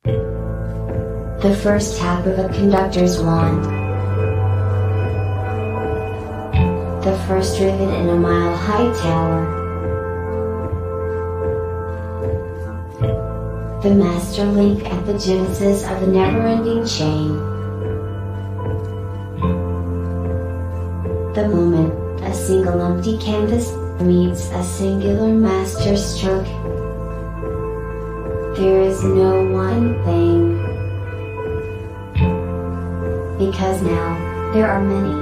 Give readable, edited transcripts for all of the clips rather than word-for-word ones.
The first tap of a conductor's wand. The first rivet in a mile-high tower. The master link at the genesis of a never-ending chain. The moment a single empty canvas meets a singular master stroke. There is no one thing. Because now, there are many.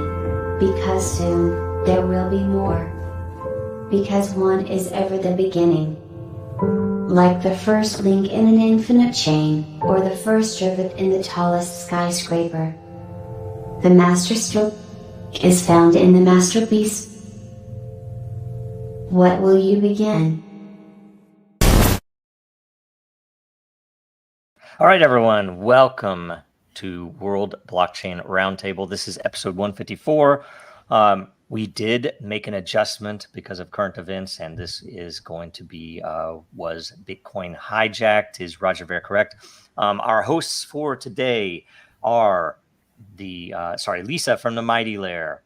Because soon, there will be more. Because one is ever the beginning. Like the first link in an infinite chain, or the first rivet in the tallest skyscraper. The master stroke is found in the masterpiece. What will you begin? All right, everyone, welcome to World Blockchain Roundtable. This is episode 154. We did make an adjustment because of current events, and this is going to be, was Bitcoin hijacked? Is Roger Ver correct? Our hosts for today are Lisa from the Mighty Lair,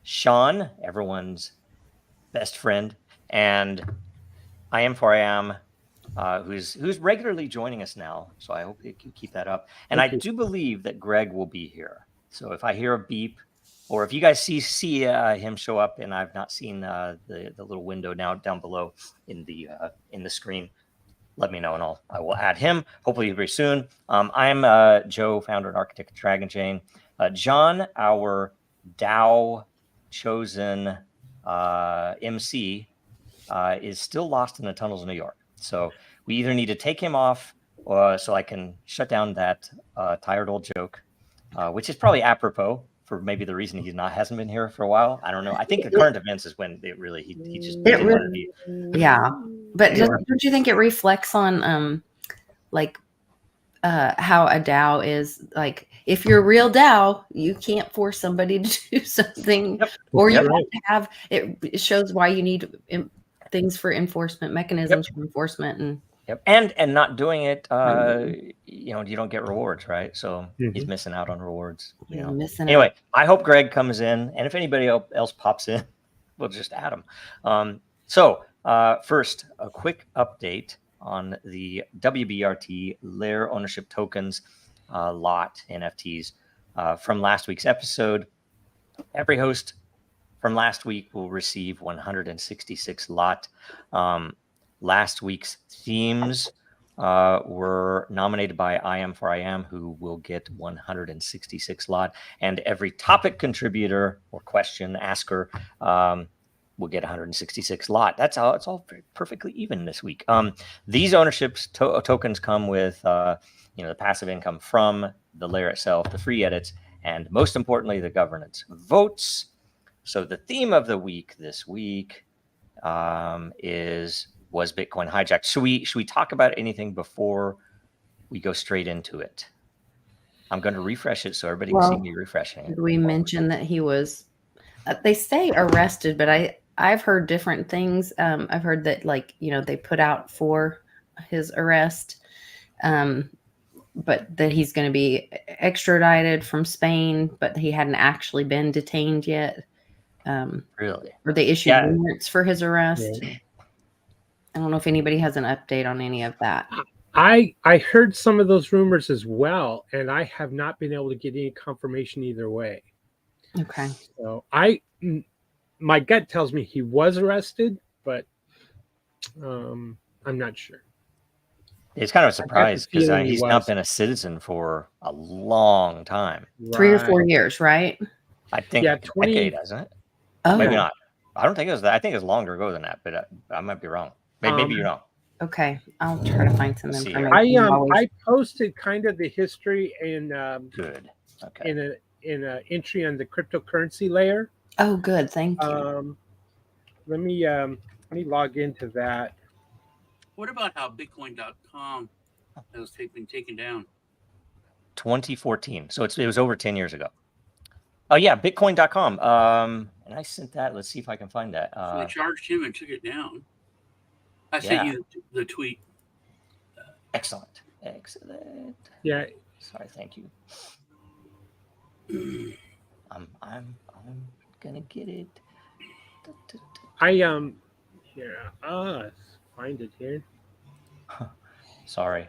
Sean, everyone's best friend, and I am who's regularly joining us now. So I hope you can keep that up. And I do believe that Greg will be here. So if I hear a beep, or if you guys see him show up, and I've not seen the little window now down below in the screen, let me know, and I will add him hopefully very soon. I'm Joe, founder and architect of Dragon Chain. John, our DAO chosen MC, is still lost in the tunnels of New York. So we either need to take him off, so I can shut down that tired old joke, which is probably apropos for maybe the reason hasn't been here for a while. I don't know. I think the current events is when it really he just didn't want to be. Yeah, but don't you think it reflects on how a DAO is like? If you're a real DAO, you can't force somebody to do something, or you have to have it. It shows why you need things for enforcement mechanisms for enforcement and not doing it. You don't get rewards, right? So he's missing out on rewards. Anyway, I hope Greg comes in, and if anybody else pops in, we'll just add them. First, a quick update on the WBRT Lair ownership tokens lot NFTs from last week's episode. Every host from last week will receive 166 lot. Last week's themes were nominated by IM4IM, who will get 166 lot, and every topic contributor or question asker will get 166 lot. That's how it's all perfectly even this week. These ownerships tokens come with the passive income from the layer itself, the free edits, and most importantly, the governance votes. So the theme of the week this week was Bitcoin hijacked. Should we talk about anything before we go straight into it? I'm going to refresh it so everybody can see me refreshing it. Did we mention that he was? They say arrested, but I've heard different things. I've heard that they put out for his arrest, but that he's going to be extradited from Spain, but he hadn't actually been detained yet. Really? Or they issued warrants for his arrest. Yeah. I don't know if anybody has an update on any of that. I heard some of those rumors as well, and I have not been able to get any confirmation either way. Okay. So my gut tells me he was arrested, but I'm not sure. It's kind of a surprise because he's not been a citizen for a long time. 3 or 4 years, right? I think 20 decade, hasn't it? Oh. Maybe not. I don't think it was that. I think it was longer ago than that, but I might be wrong. Maybe you're wrong. Okay, I'll try to find some information. I posted kind of the history in good. Okay. in an entry on the cryptocurrency layer. Oh, good. Thank you. Let me log into that. What about how Bitcoin.com has been taken down? 2014. So it was over 10 years ago. Oh yeah, Bitcoin.com. And I sent that. Let's see if I can find that. So they charged him and took it down. I sent you the tweet. Excellent. Excellent. Yeah. Sorry, thank you. I'm gonna get it. Here, find it here. Sorry.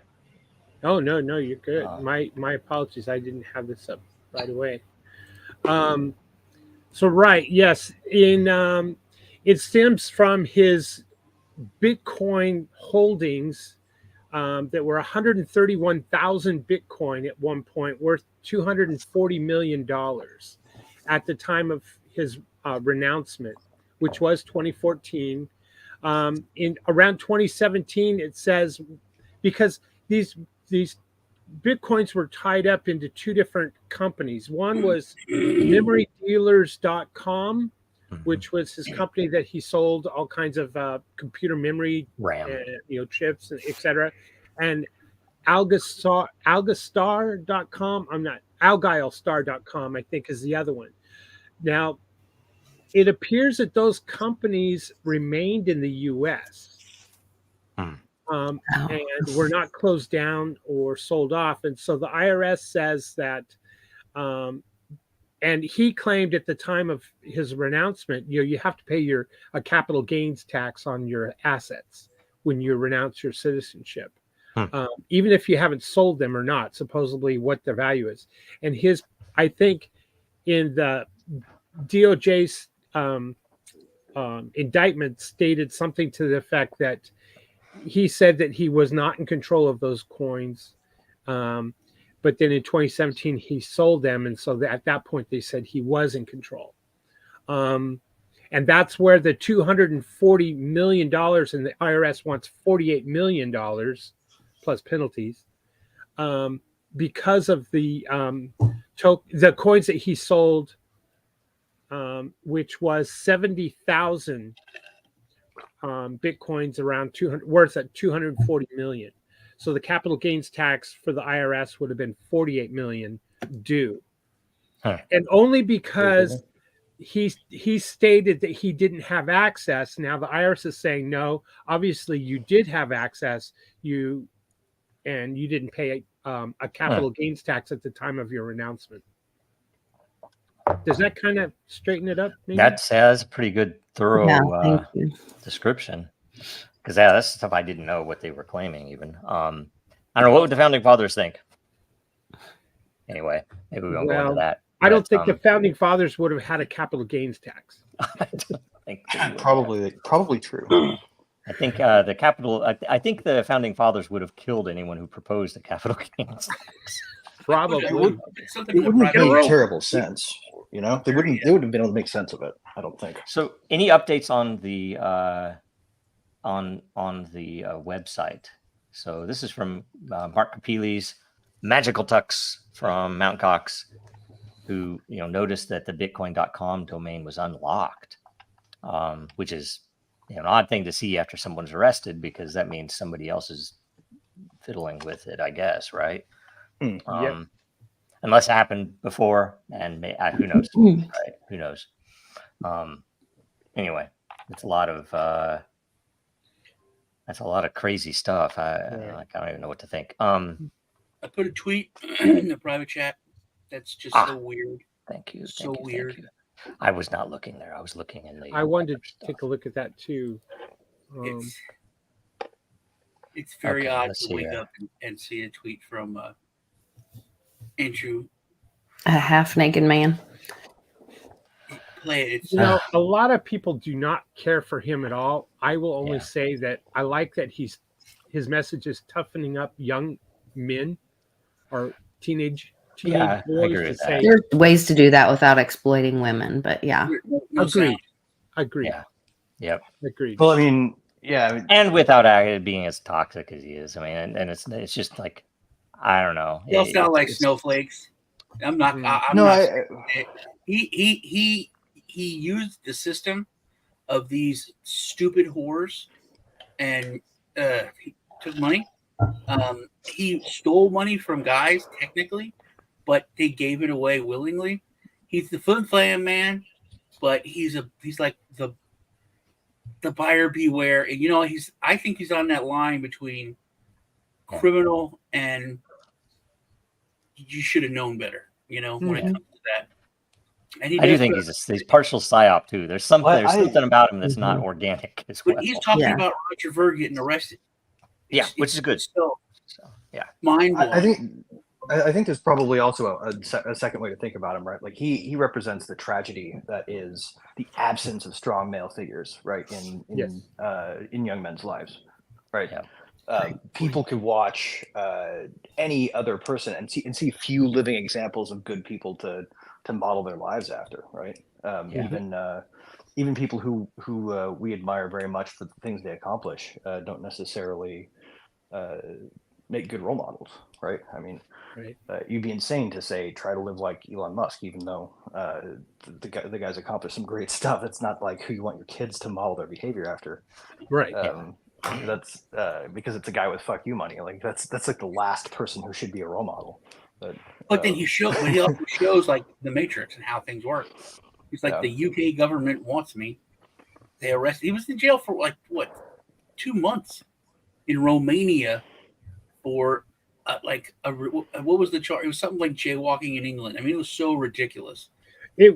Oh no, you're good. My apologies. I didn't have this up right away. So right, yes, it stems from his Bitcoin holdings that were 131,000 Bitcoin at one point, worth $240 million at the time of his renouncement, which was 2014. In around 2017, it says because these Bitcoins were tied up into two different companies. One was memorydealers.com, which was his company that he sold all kinds of computer memory, RAM, chips, and etc. And algastar.com. I'm not algylestar.com, I think, is the other one. Now, it appears that those companies remained in the U.S. And were not closed down or sold off. And so the IRS says that, and he claimed at the time of his renouncement, you have to pay a capital gains tax on your assets when you renounce your citizenship, even if you haven't sold them or not, supposedly what their value is. And I think in the DOJ's indictment stated something to the effect that he said that he was not in control of those coins. But then in 2017, he sold them. And so at that point, they said he was in control. And that's where the $240 million, and the IRS wants $48 million plus penalties, because of the coins that he sold, which was 70,000 Bitcoins, around 200, worth at 240 million. So the capital gains tax for the IRS would have been 48 million due. And only because he stated that he didn't have access. Now the IRS is saying, no, obviously you did have access, and you didn't pay a capital gains tax at the time of your renouncement. Does that kind of straighten it up? Maybe? That's a pretty good, thorough description. Because that's stuff I didn't know what they were claiming. Even I don't know, what would the founding fathers think? Anyway, maybe we won't go into that. I don't think the founding fathers would have had a capital gains tax. I don't think probably true. I think I think the founding fathers would have killed anyone who proposed a capital gains tax. Probably. It wouldn't make terrible sense. They wouldn't have been able to make sense of it, I don't think. So any updates on the website? So this is from Mark Capili's Magical Tux from Mount Cox, who noticed that the Bitcoin.com domain was unlocked, which is an odd thing to see after someone's arrested, because that means somebody else is fiddling with it, I guess, right? Yep. Unless it happened before, and who knows? Right? Who knows? Anyway, it's a lot of crazy stuff. I don't even know what to think. I put a tweet in the private chat. That's just so weird. Thank you. So weird. Thank you. I was not looking there. I was looking in the. I wanted to take a look at that too. It's very odd to wake up and see a tweet from Andrew, a half-naked man. Play it. A lot of people do not care for him at all. I will only say that I like that his message is toughening up young men or teenage boys to say. There's ways to do that without exploiting women, but Agreed. Yeah. Yep. Agreed. Well, I mean, and without being as toxic as he is. I mean, and it's just like, I don't know. They all sound like snowflakes. I'm not. He used the system of these stupid whores, and he took money. He stole money from guys technically, but they gave it away willingly. He's the Flim Flam man, but he's like the buyer beware. And I think he's on that line between criminal, and you should have known better. When it comes to that. And I do think he's partial psyop too. There's something about him that's not organic as well. But he's talking about Roger Ver getting arrested. Which is good. Still, yeah, mind blowing. I think there's probably also a second way to think about him, right? Like he represents the tragedy that is the absence of strong male figures, right? In young men's lives, right? Yeah. People could watch any other person and see few living examples of good people to model their lives after, right? Even people who we admire very much for the things they accomplish don't necessarily make good role models, right? I mean, you'd be insane to say try to live like Elon Musk, even though the guy's accomplished some great stuff. It's not like who you want your kids to model their behavior after, right? That's because it's a guy with fuck you money. Like that's like the last person who should be a role model. But then he also shows like the Matrix and how things work. He's like, the UK government wants me. They arrested. He was in jail for 2 months in Romania for what was the charge? It was something like jaywalking in England. I mean, it was so ridiculous. This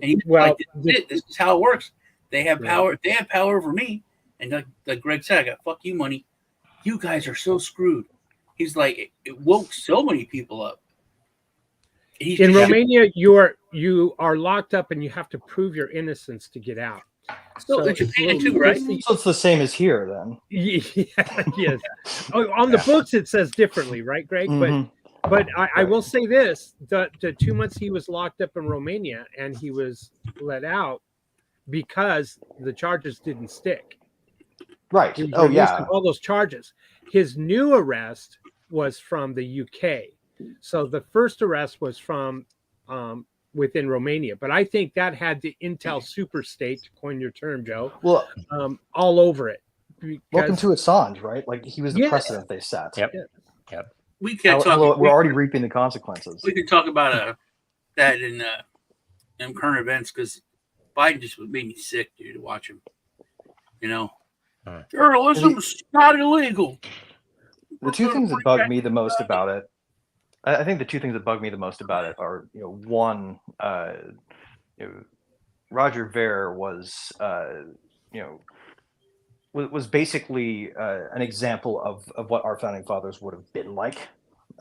is how it works. They have power. They have power over me. And like Greg said, I got fuck you money. You guys are so screwed. He's like, it woke so many people up. In Romania, you are locked up and you have to prove your innocence to get out. So in Japan too, right? So it's the same as here, then. Yes. On the books, it says differently, right, Greg? Mm-hmm. But I will say this: the 2 months he was locked up in Romania, and he was let out because the charges didn't stick. Right. All those charges. His new arrest was from the UK. So the first arrest was from within Romania, but I think that had the Intel super state, to coin your term, Joe. Well, all over it. Welcome to Assange, right? Like he was the precedent they set. Yep. We can't talk. We're already reaping the consequences. We can talk about that in current events because Biden just made me sick, dude, to watch him. Journalism is not illegal. The two things that bug me the most about it. I think the two things that bug me the most about it are, one, Roger Ver was, was basically an example of what our founding fathers would have been like.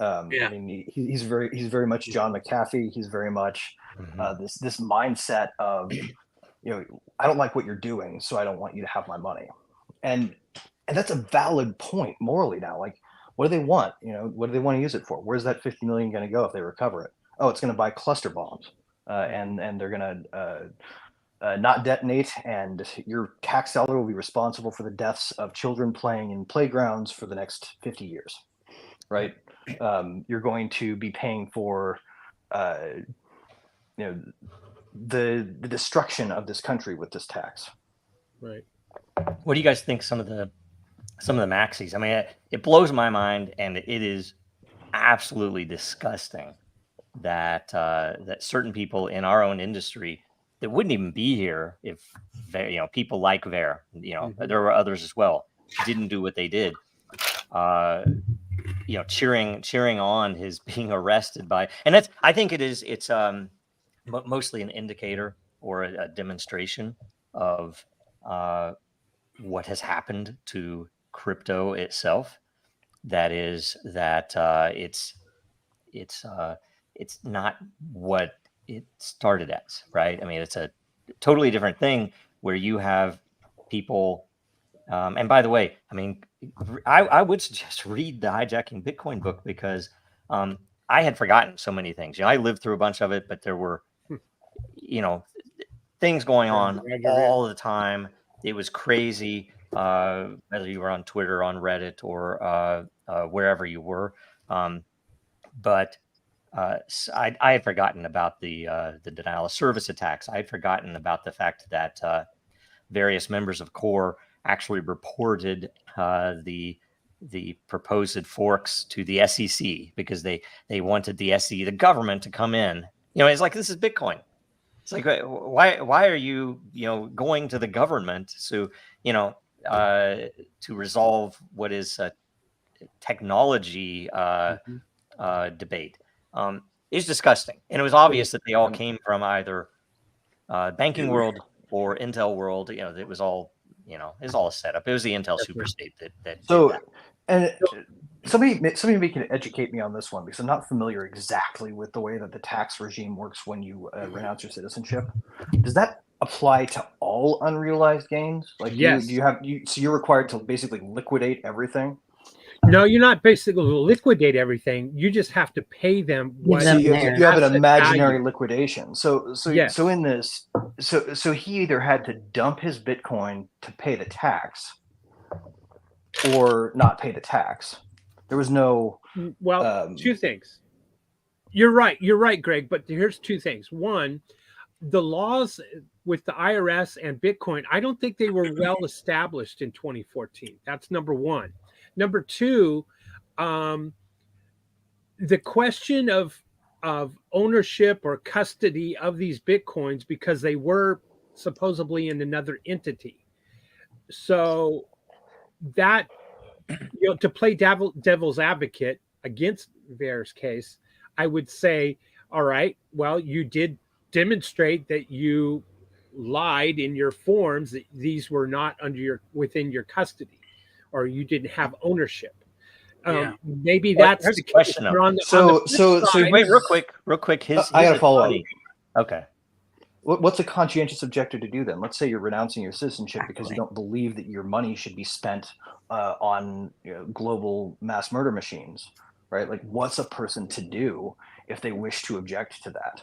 I mean, he's very much John McAfee. He's very much this mindset of, I don't like what you're doing, so I don't want you to have my money, and that's a valid point morally now. Like, what do they want? What do they want to use it for? Where's that $50 million going to go if they recover it? Oh, it's going to buy cluster bombs, and they're going to not detonate, and your tax dollar will be responsible for the deaths of children playing in playgrounds for the next 50 years, right? You're going to be paying for, the destruction of this country with this tax. Right. What do you guys think? Some of the maxis. I mean, it blows my mind, and it is absolutely disgusting that that certain people in our own industry that wouldn't even be here if people like Ver, there were others as well, didn't do what they did. Cheering on his being arrested by, and I think it's mostly an indicator or a demonstration of what has happened to crypto itself. That is that it's not what it started as, right? I mean, it's a totally different thing where you have people. And by the way, I mean, I would suggest read the Hijacking Bitcoin book because I had forgotten so many things. I lived through a bunch of it, but there were, things going on all the time. It was crazy. Whether you were on Twitter, on Reddit, or wherever you were, but I had forgotten about the denial of service attacks. I had forgotten about the fact that various members of Core actually reported the proposed forks to the SEC because they wanted the government to come in. It's like, this is Bitcoin. It's like, why are you going to the government to resolve what is technology debate is disgusting, and it was obvious that they all came from either banking world or Intel world. It was all a setup. It was the Intel super state that So, did that. and somebody can educate me on this one, because I'm not familiar exactly with the way that the tax regime works when you renounce your citizenship. Does that apply to all unrealized gains? Like, Yes. so you're required to basically liquidate everything? No, you're not basically liquidate everything. You just have to pay them what. So you have an asset imaginary value. liquidation. So Yes. in this, so he either had to dump his Bitcoin to pay the tax, or not pay the tax. There was no. Well, two things. You're right, Greg. But here's two things. One, the laws with the IRS and Bitcoin, I don't think they were well established in 2014. That's number one. Number two, the question of ownership or custody of these Bitcoins, because they were supposedly in another entity. So that, to play devil's advocate against Ver's case, I would say, all right, well, you did demonstrate that you lied in your forms, that these were not within your custody, or you didn't have ownership. Maybe that's the question. So wait, real quick. I gotta follow up. Okay. What's a conscientious objector to do then? Let's say you're renouncing your citizenship because you don't believe that your money should be spent on global mass murder machines, right? Like, what's a person to do if they wish to object to that?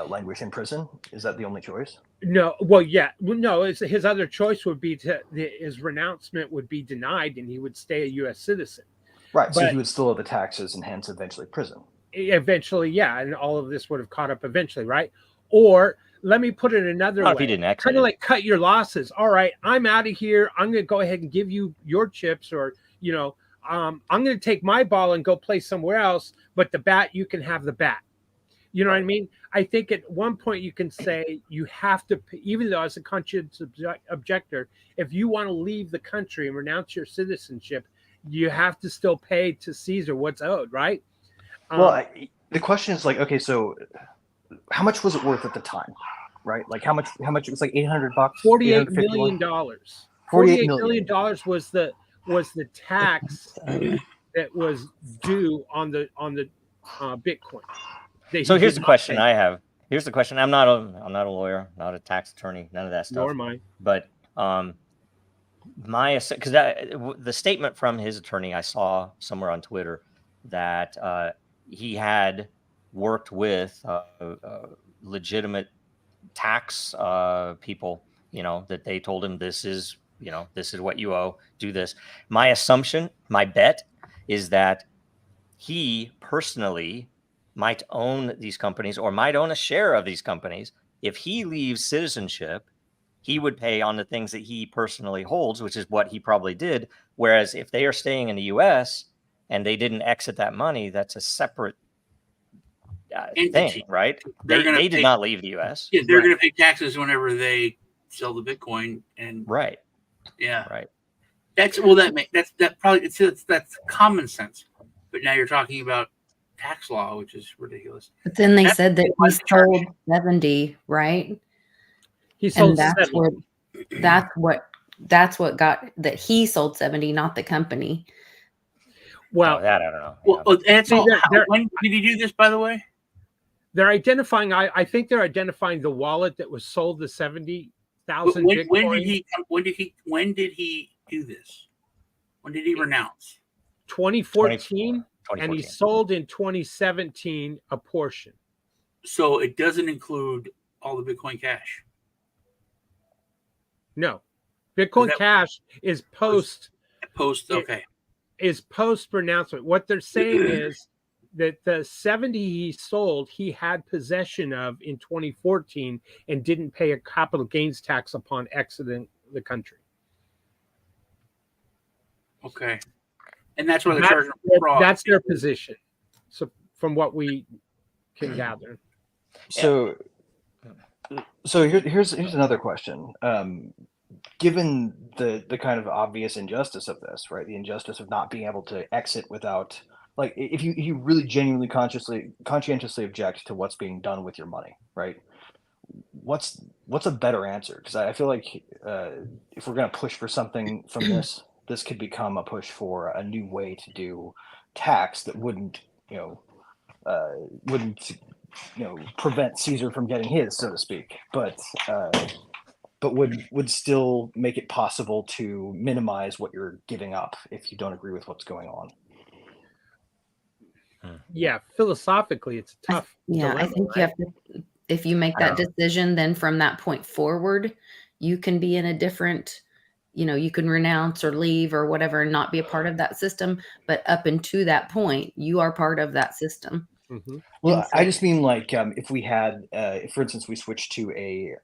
Languish in prison? Is that the only choice? No. Well, yeah. No, his other choice would be his renouncement would be denied, and he would stay a U.S. citizen. Right. So he would still owe the taxes and hence eventually prison. Eventually, yeah. And all of this would have caught up eventually, right? Or let me put it another way. If he didn't exit, kind of like cut your losses. All right, I'm out of here. I'm going to go ahead and give you your chips, or I'm going to take my ball and go play somewhere else. But the bat, you can have the bat. You know what I mean? I think at one point you can say you have to, even though as a conscientious objector, if you want to leave the country and renounce your citizenship, you have to still pay to Caesar what's owed, right? Well, the question is like, okay, so how much was it worth at the time, right? Like how much it was, like $800, $48 million. $48 million was the tax that was due on the Bitcoin. So here's the question I have. Here's the question. I'm not a lawyer, not a tax attorney, none of that stuff. Nor am I. But because the statement from his attorney I saw somewhere on Twitter that he had worked with legitimate tax people, that they told him this is what you owe, do this. My assumption, my bet is that he personally might own these companies or might own a share of these companies. If he leaves citizenship, he would pay on the things that he personally holds, which is what he probably did. Whereas if they are staying in the U.S. and they didn't exit that money, that's a separate thing, right? They did not leave the U.S. Yeah, they're going to pay taxes whenever they sell the Bitcoin, and right, yeah, right. That's common sense. But now you're talking about tax law, which is ridiculous. But then they said that he sold 70, right? He sold 70. That's what got that he sold 70, not the company. Well, that I don't know. Well, that's all. When did he do this, by the way? They're identifying. I think they're identifying the wallet that was sold the 70,000 Bitcoin. When did he do this? When did he renounce? 2014. And he sold in 2017 a portion. So it doesn't include all the Bitcoin Cash. No, Bitcoin Cash is post. Okay. Is post pronouncement. What they're saying is that the 70 he sold, he had possession of in 2014 and didn't pay a capital gains tax upon exiting the country. Okay. And that's where the charge of fraud. That's their position. So from what we can gather. So here's another question. given the kind of obvious injustice of this, right? The injustice of not being able to exit without, like, if you really genuinely conscientiously object to what's being done with your money, right? What's a better answer? Because I feel like if we're going to push for something from this could become a push for a new way to do tax that wouldn't prevent Caesar from getting his, so to speak, but would still make it possible to minimize what you're giving up if you don't agree with what's going on. Yeah, philosophically, it's a tough. Yeah, dilemma, I think right? you have to, if you make that decision, then from that point forward, you can be in a different, you can renounce or leave or whatever and not be a part of that system. But up until that point, you are part of that system. Mm-hmm. Well, I just mean like if we had, if for instance we switched to a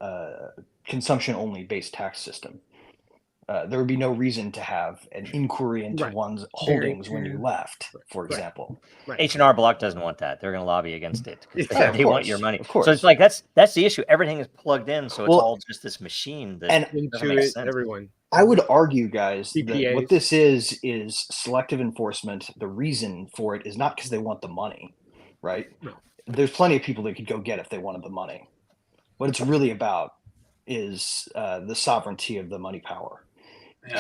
consumption-only based tax system, there would be no reason to have an inquiry into one's holdings when you left, for example. Right. H&R Block doesn't want that. They're going to lobby against it because they want your money. Of course. So it's like that's the issue. Everything is plugged in, so it's all just this machine that doesn't make sense. Everyone. I would argue, guys, that CPAs. what this is selective enforcement. The reason for it is not because they want the money, right? No. There's plenty of people they could go get if they wanted the money. What it's really about is the sovereignty of the money power.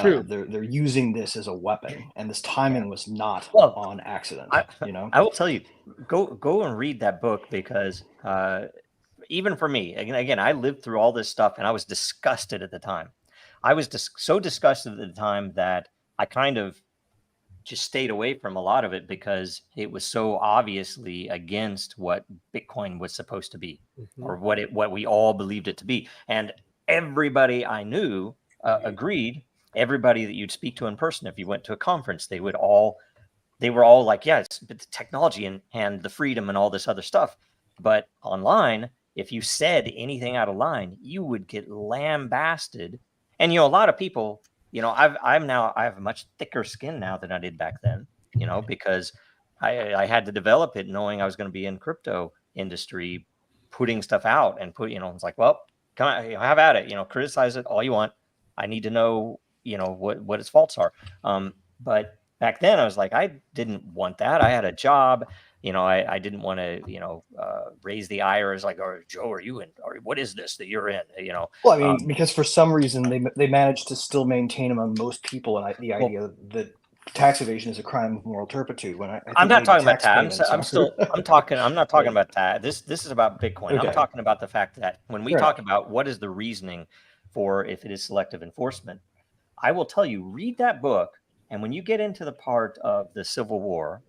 True. They're using this as a weapon, and this timing was not on accident. I will tell you, go and read that book because even for me, again, I lived through all this stuff, and I was disgusted at the time. I was so disgusted at the time that I kind of just stayed away from a lot of it because it was so obviously against what Bitcoin was supposed to be, or what we all believed it to be, and everybody I knew agreed. Everybody that you'd speak to in person, if you went to a conference, they were all like, yeah, it's the technology and the freedom and all this other stuff. But online, if you said anything out of line, you would get lambasted. And, a lot of people, I have a much thicker skin now than I did back then, because I had to develop it knowing I was going to be in crypto industry, putting stuff out and it's like, well, come on, have at it, criticize it all you want. I need to know, what its faults are. But back then I was like, I didn't want that. I had a job, I didn't want to, raise the ire like, oh, Joe, are you in, or what is this that you're in? Well, I mean, because for some reason they managed to still maintain among most people the idea that tax evasion is a crime of moral turpitude. When I'm not talking about that. I'm not talking about that. This is about Bitcoin. Okay. I'm talking about the fact that when we talk about what is the reasoning for if it is selective enforcement, I will tell you, read that book. And when you get into the part of the Civil War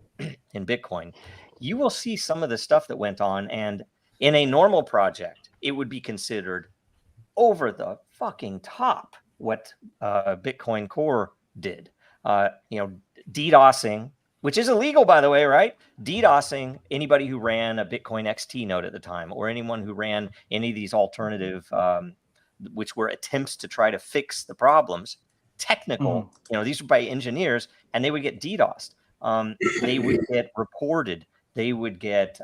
in Bitcoin, you will see some of the stuff that went on. And in a normal project, it would be considered over the fucking top what Bitcoin Core did. DDoSing, which is illegal, by the way, right? DDoSing anybody who ran a Bitcoin XT node at the time, or anyone who ran any of these alternative, which were attempts to try to fix the problems. Technical, these were by engineers, and they would get DDoSed. They would get reported. They would get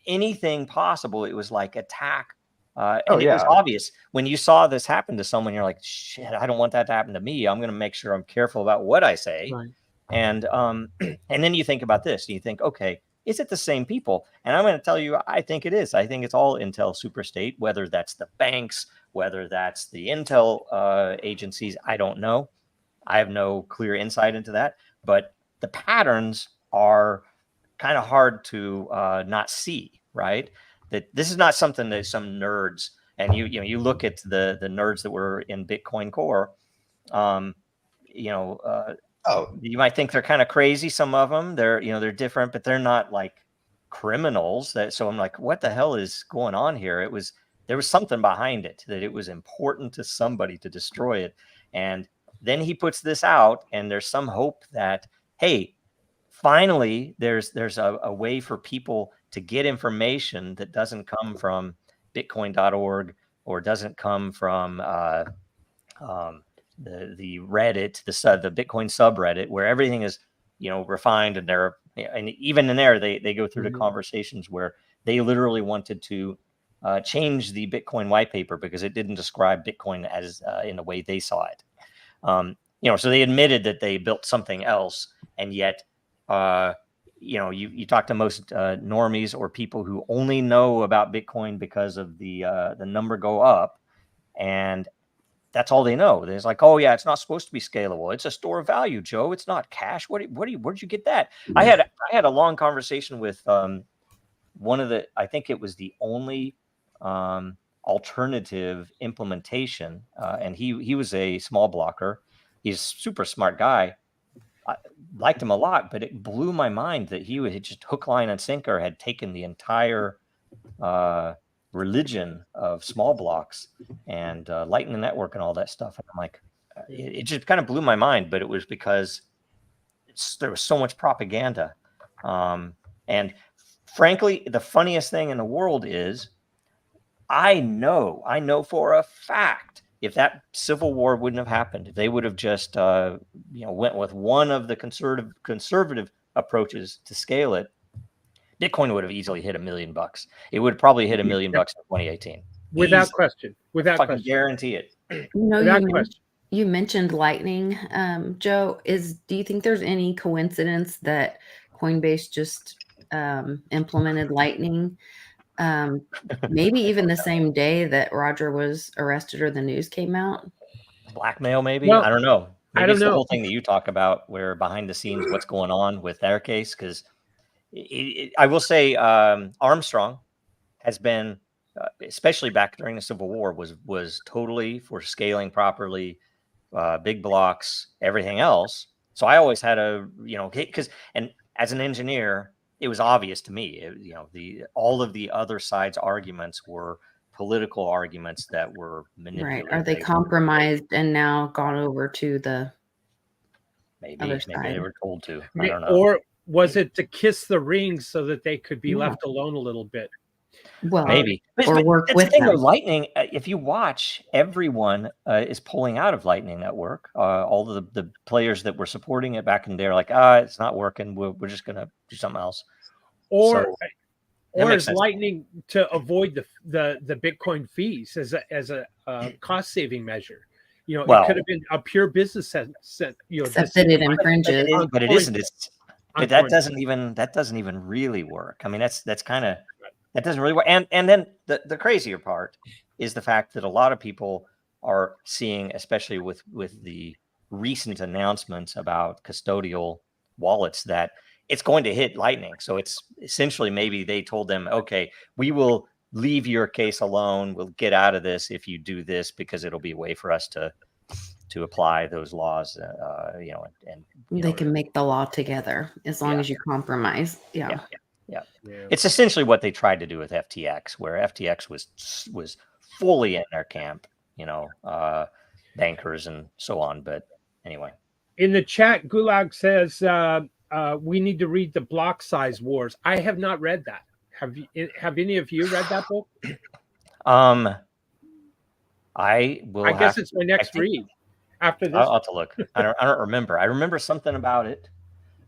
anything possible. It was like attack. And it was obvious when you saw this happen to someone, you're like, shit, I don't want that to happen to me. I'm going to make sure I'm careful about what I say. Right. And then you think about this, and you think, okay, is it the same people? And I'm going to tell you, I think it is. I think it's all Intel superstate, whether that's the banks, whether that's the Intel agencies, I don't know. I have no clear insight into that. But the patterns are kind of hard to not see, right? That this is not something that some nerds, and you look at the nerds that were in Bitcoin Core, you might think they're kind of crazy. Some of them, they're different, but they're not like criminals. So I'm like, what the hell is going on here? There was something behind it, that it was important to somebody to destroy it. And then he puts this out, and there's some hope that, hey, finally there's a way for people to get information that doesn't come from bitcoin.org or doesn't come from the Reddit, the Bitcoin subreddit, where everything is, refined, and even in there, they go through the conversations where they literally wanted to change the Bitcoin white paper because it didn't describe Bitcoin as in the way they saw it. So they admitted that they built something else, and yet, you talk to most normies or people who only know about Bitcoin because of the number go up, and that's all they know. There's like, oh yeah, it's not supposed to be scalable. It's a store of value, Joe. It's not cash. Where'd you get that? I had a long conversation with one of the, I think it was the only alternative implementation, and he was a small blocker. He's a super smart guy. I liked him a lot, but it blew my mind that he had just hook, line, and sinker had taken the entire religion of small blocks and Lightning Network and all that stuff. And I'm like, it just kind of blew my mind, but it was because there was so much propaganda. And frankly, the funniest thing in the world is I know for a fact if that civil war wouldn't have happened, if they would have just went with one of the conservative approaches to scale it, Bitcoin would have easily hit $1 million. It would probably hit $1 million in 2018. Without question. Without fucking question. guarantee it. You mentioned Lightning, Joe. Do you think there's any coincidence that Coinbase just implemented Lightning? Maybe even the same day that Roger was arrested or the news came out. Blackmail, maybe. Well, I don't know. Maybe I don't it's know. the whole thing that you talk about, where behind the scenes, what's going on with their case. Because I will say, Armstrong has been, especially back during the Civil War, was totally for scaling properly, big blocks, everything else. So I always had and as an engineer, it was obvious to me, all of the other side's arguments were political arguments that were manipulated. Right. Are they compromised and now gone over to the maybe they were told to. I don't know. Or was it to kiss the ring so that they could be left alone a little bit? Well, maybe. Or work with them. Lightning, if you watch, everyone is pulling out of Lightning Network. All of the players that were supporting it back in there, like, it's not working. We're just going to do something else. Or is Lightning to avoid the Bitcoin fees as a cost saving measure? It could have been a pure business except that it infringes, but it isn't. But that doesn't even really work. I mean, that's kind of. That doesn't really work. And then the crazier part is the fact that a lot of people are seeing, especially with the recent announcements about custodial wallets, that it's going to hit Lightning. So it's essentially, maybe they told them, okay, we will leave your case alone. We'll get out of this if you do this, because it'll be a way for us to apply those laws, and they can make the law together as long as you compromise. Yeah. It's essentially what they tried to do with FTX, where FTX was fully in their camp, bankers and so on. But anyway, in the chat, Gulag says we need to read the Block Size Wars. I have not read that. Have any of you read that book? I will. I guess it's my next read after this. I'll have to look. I don't remember. I remember something about it.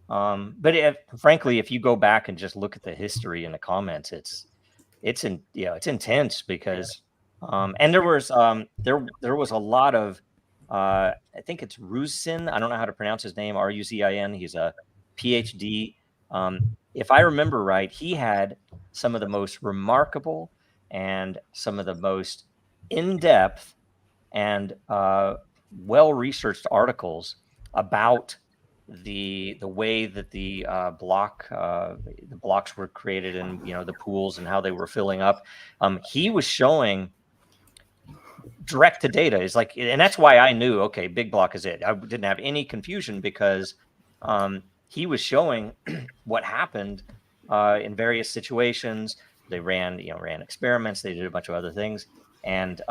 But frankly, if you go back and just look at the history in the comments, it's intense because, and there was a lot of, I think it's Ruzin. I don't know how to pronounce his name. Ruzin. He's a PhD. If I remember right, he had some of the most remarkable and some of the most in-depth and well-researched articles about the way that the blocks were created, and the pools and how they were filling up. He was showing direct to data. Is like, and that's why I knew, okay, big block is it. I didn't have any confusion because he was showing what happened in various situations. They ran experiments. They did a bunch of other things, and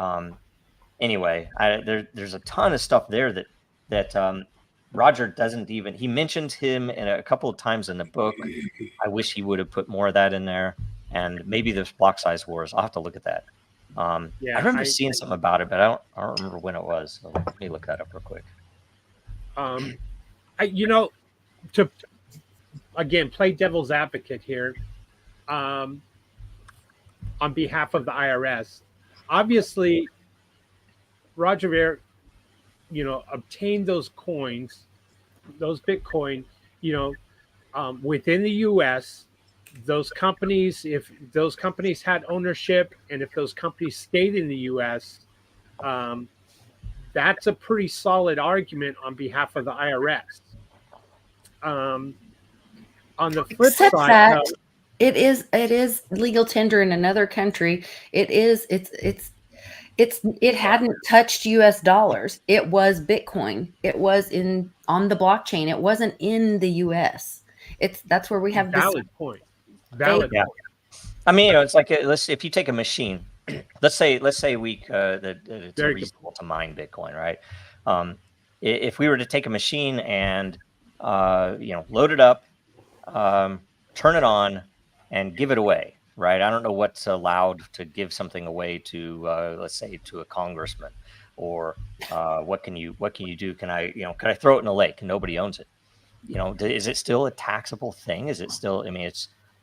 anyway, there's a ton of stuff there that Roger doesn't even. He mentions him in a couple of times in the book. I wish he would have put more of that in there, and maybe there's Block Size Wars. I'll have to look at that. I remember seeing something about it, but I don't remember when it was. So let me look that up real quick. To again play devil's advocate here, on behalf of the IRS. Obviously, Roger Ver, obtained those coins, those Bitcoin, within the U.S. Those companies, if those companies had ownership, and if those companies stayed in the U.S., that's a pretty solid argument on behalf of the IRS. On the flip Except side, that it is legal tender in another country. It hadn't touched US dollars. It was Bitcoin. It was on the blockchain. It wasn't in the US. That's where we have valid point. Valid Yeah. point. I mean, it's like if you take a machine, let's say that it's Very reasonable to mine Bitcoin, right? If we were to take a machine and load it up, turn it on, and give it away, right? I don't know what's allowed to give something away to, let's say, to a congressman, or what can you do? Can I throw it in a lake? Nobody owns it. Is it still a taxable thing? Is it still? I mean,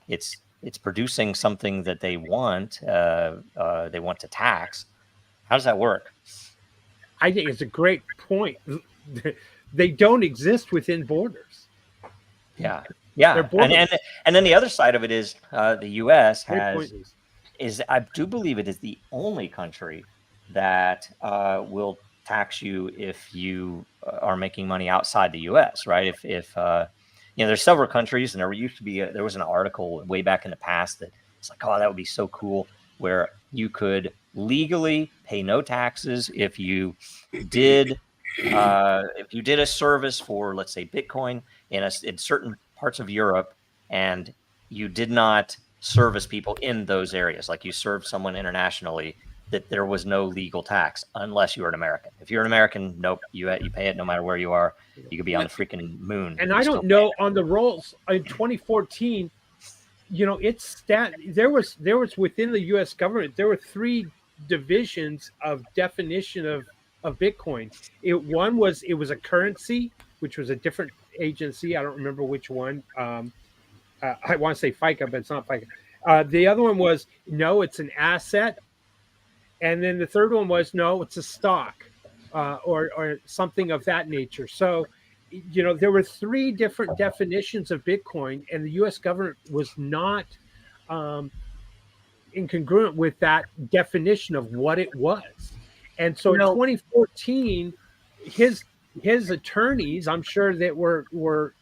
it's producing something that they want to tax. How does that work? I think it's a great point. They don't exist within borders. Yeah. And then the other side of it is the U.S. I do believe it is the only country that will tax you if you are making money outside the U.S. Right? If there's several countries, and there was an article way back in the past that it's like, oh, that would be so cool, where you could legally pay no taxes if you did a service for, let's say, Bitcoin in certain parts of Europe, and you did not service people in those areas, like you served someone internationally, that there was no legal tax unless you were an American. If you're an American, nope, you pay it no matter where you are. You could be on the freaking moon. And I don't know on the rolls in 2014. There was within the U.S. government, there were 3 divisions of definition of Bitcoin. It was a currency, which was a different agency. I don't remember which one. I want to say FICA, but it's not FICA. The other one was, no, it's an asset. And then the third one was, no, it's a stock, or something of that nature. So, there were 3 different definitions of Bitcoin, and the U.S. government was not incongruent with that definition of what it was. And so in 2014, his attorneys, I'm sure that were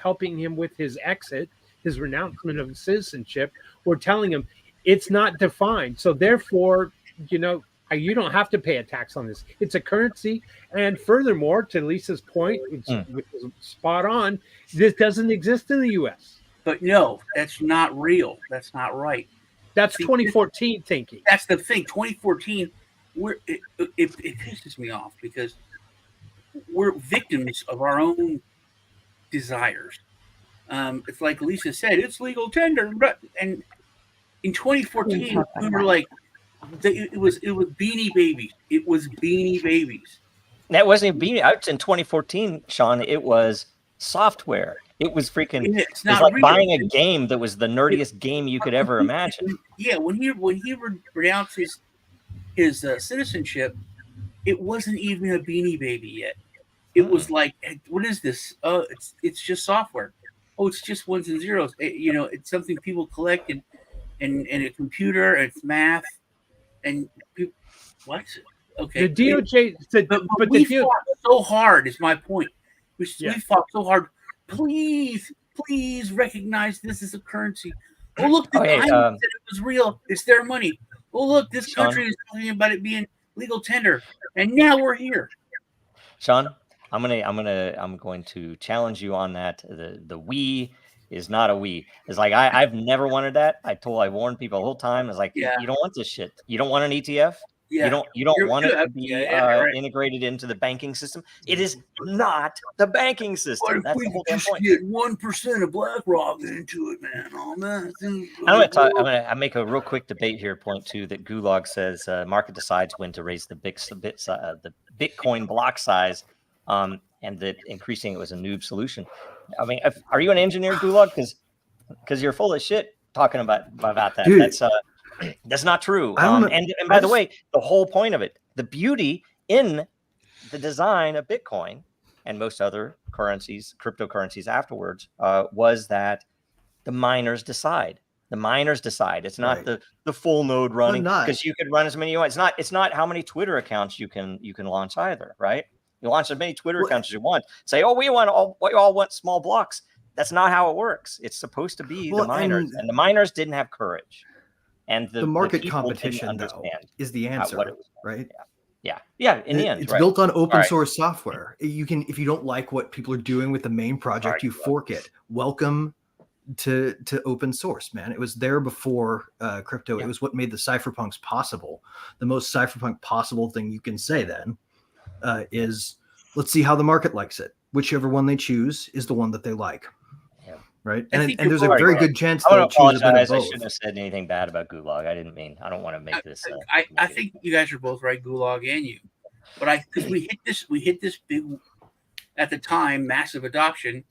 helping him with his exit, his renouncement of citizenship, were telling him it's not defined. So therefore, you don't have to pay a tax on this. It's a currency. And furthermore, to Lisa's point, which is spot on, this doesn't exist in the U.S. But no, that's not real. That's not right. That's 2014 thinking. That's the thing. 2014, it pisses me off because we're victims of our own desires. It's like Lisa said, it's legal tender. And in 2014, we were like, it was Beanie Babies. It was Beanie Babies. That wasn't even Beanie. In 2014, Sean, it was software. It was freaking. It's like real. Buying a game that was the nerdiest game you could ever imagine. Yeah, when he renounced his citizenship, it wasn't even a Beanie Baby yet. It was like, what is this? Oh, it's just software. Oh, it's just ones and zeros. It's something people collect in a computer. It's math. And what? Okay. The DOJ said, but we fought so hard. Is my point. We fought so hard. Please recognize this as a currency. Oh, look, the said it was real. It's their money. Oh, look, this country is talking about it being legal tender, and now we're here. Sean, I'm going to challenge you on that. The we is not a we. It's like I've never wanted that. I warned people the whole time. It's like, you don't want this shit. You don't want an ETF. Yeah. You don't want it to be integrated into the banking system. It is not the banking system. That's the whole damn point. Get 1% of BlackRock into it, man. Oh man. I'm gonna make a real quick debate here. Point 2 that Gulag says market decides when to raise the Bitcoin block size, and that increasing it was a noob solution. I mean, are you an engineer, Gulag? Because you're full of shit talking about that. Dude, that's That's not true. I don't know. And by the way, the whole point of it, the beauty in the design of Bitcoin and most other currencies, cryptocurrencies afterwards, was that the miners decide. The miners decide. It's not the full node running, because you could run as many you want. It's not how many Twitter accounts you can launch either, right? You launch as many Twitter accounts as you want. Say, oh, we all want small blocks. That's not how it works. It's supposed to be the miners, and the miners didn't have courage. And the market competition, though, is the answer, right? Yeah. In the end, it's built on open source software. You can, if you don't like what people are doing with the main project, you fork it. Welcome to open source, man. It was there before crypto. It was what made the cypherpunks possible. The most cypherpunk possible thing you can say then is, let's see how the market likes it. Whichever one they choose is the one that they like. Right. And there's a very good chance they'll choose a bit of both. I shouldn't have said anything bad about Gulag. I didn't mean, I don't want to make this. I think you guys are both right, Gulag and you. But because we hit this big, at the time, massive adoption.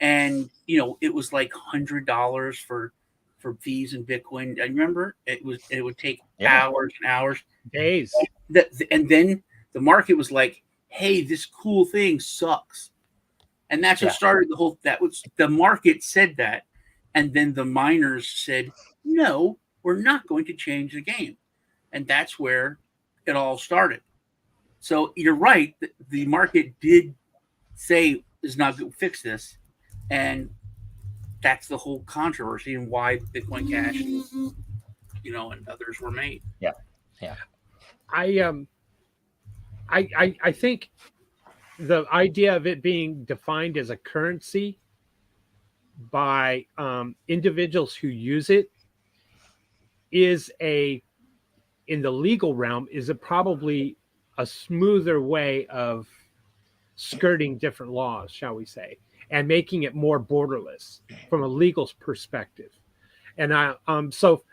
And, it was like $100 for fees in Bitcoin. I remember it would take hours and hours. Days. And then the market was like, hey, this cool thing sucks. And that's what started the market said that. And then the miners said, no, we're not going to change the game. And that's where it all started. So you're right. The market did say is not going to fix this. And that's the whole controversy and why Bitcoin Cash, and others were made. Yeah. I think the idea of it being defined as a currency by individuals who use it is in the legal realm, is probably a smoother way of skirting different laws, shall we say, and making it more borderless from a legal perspective. And so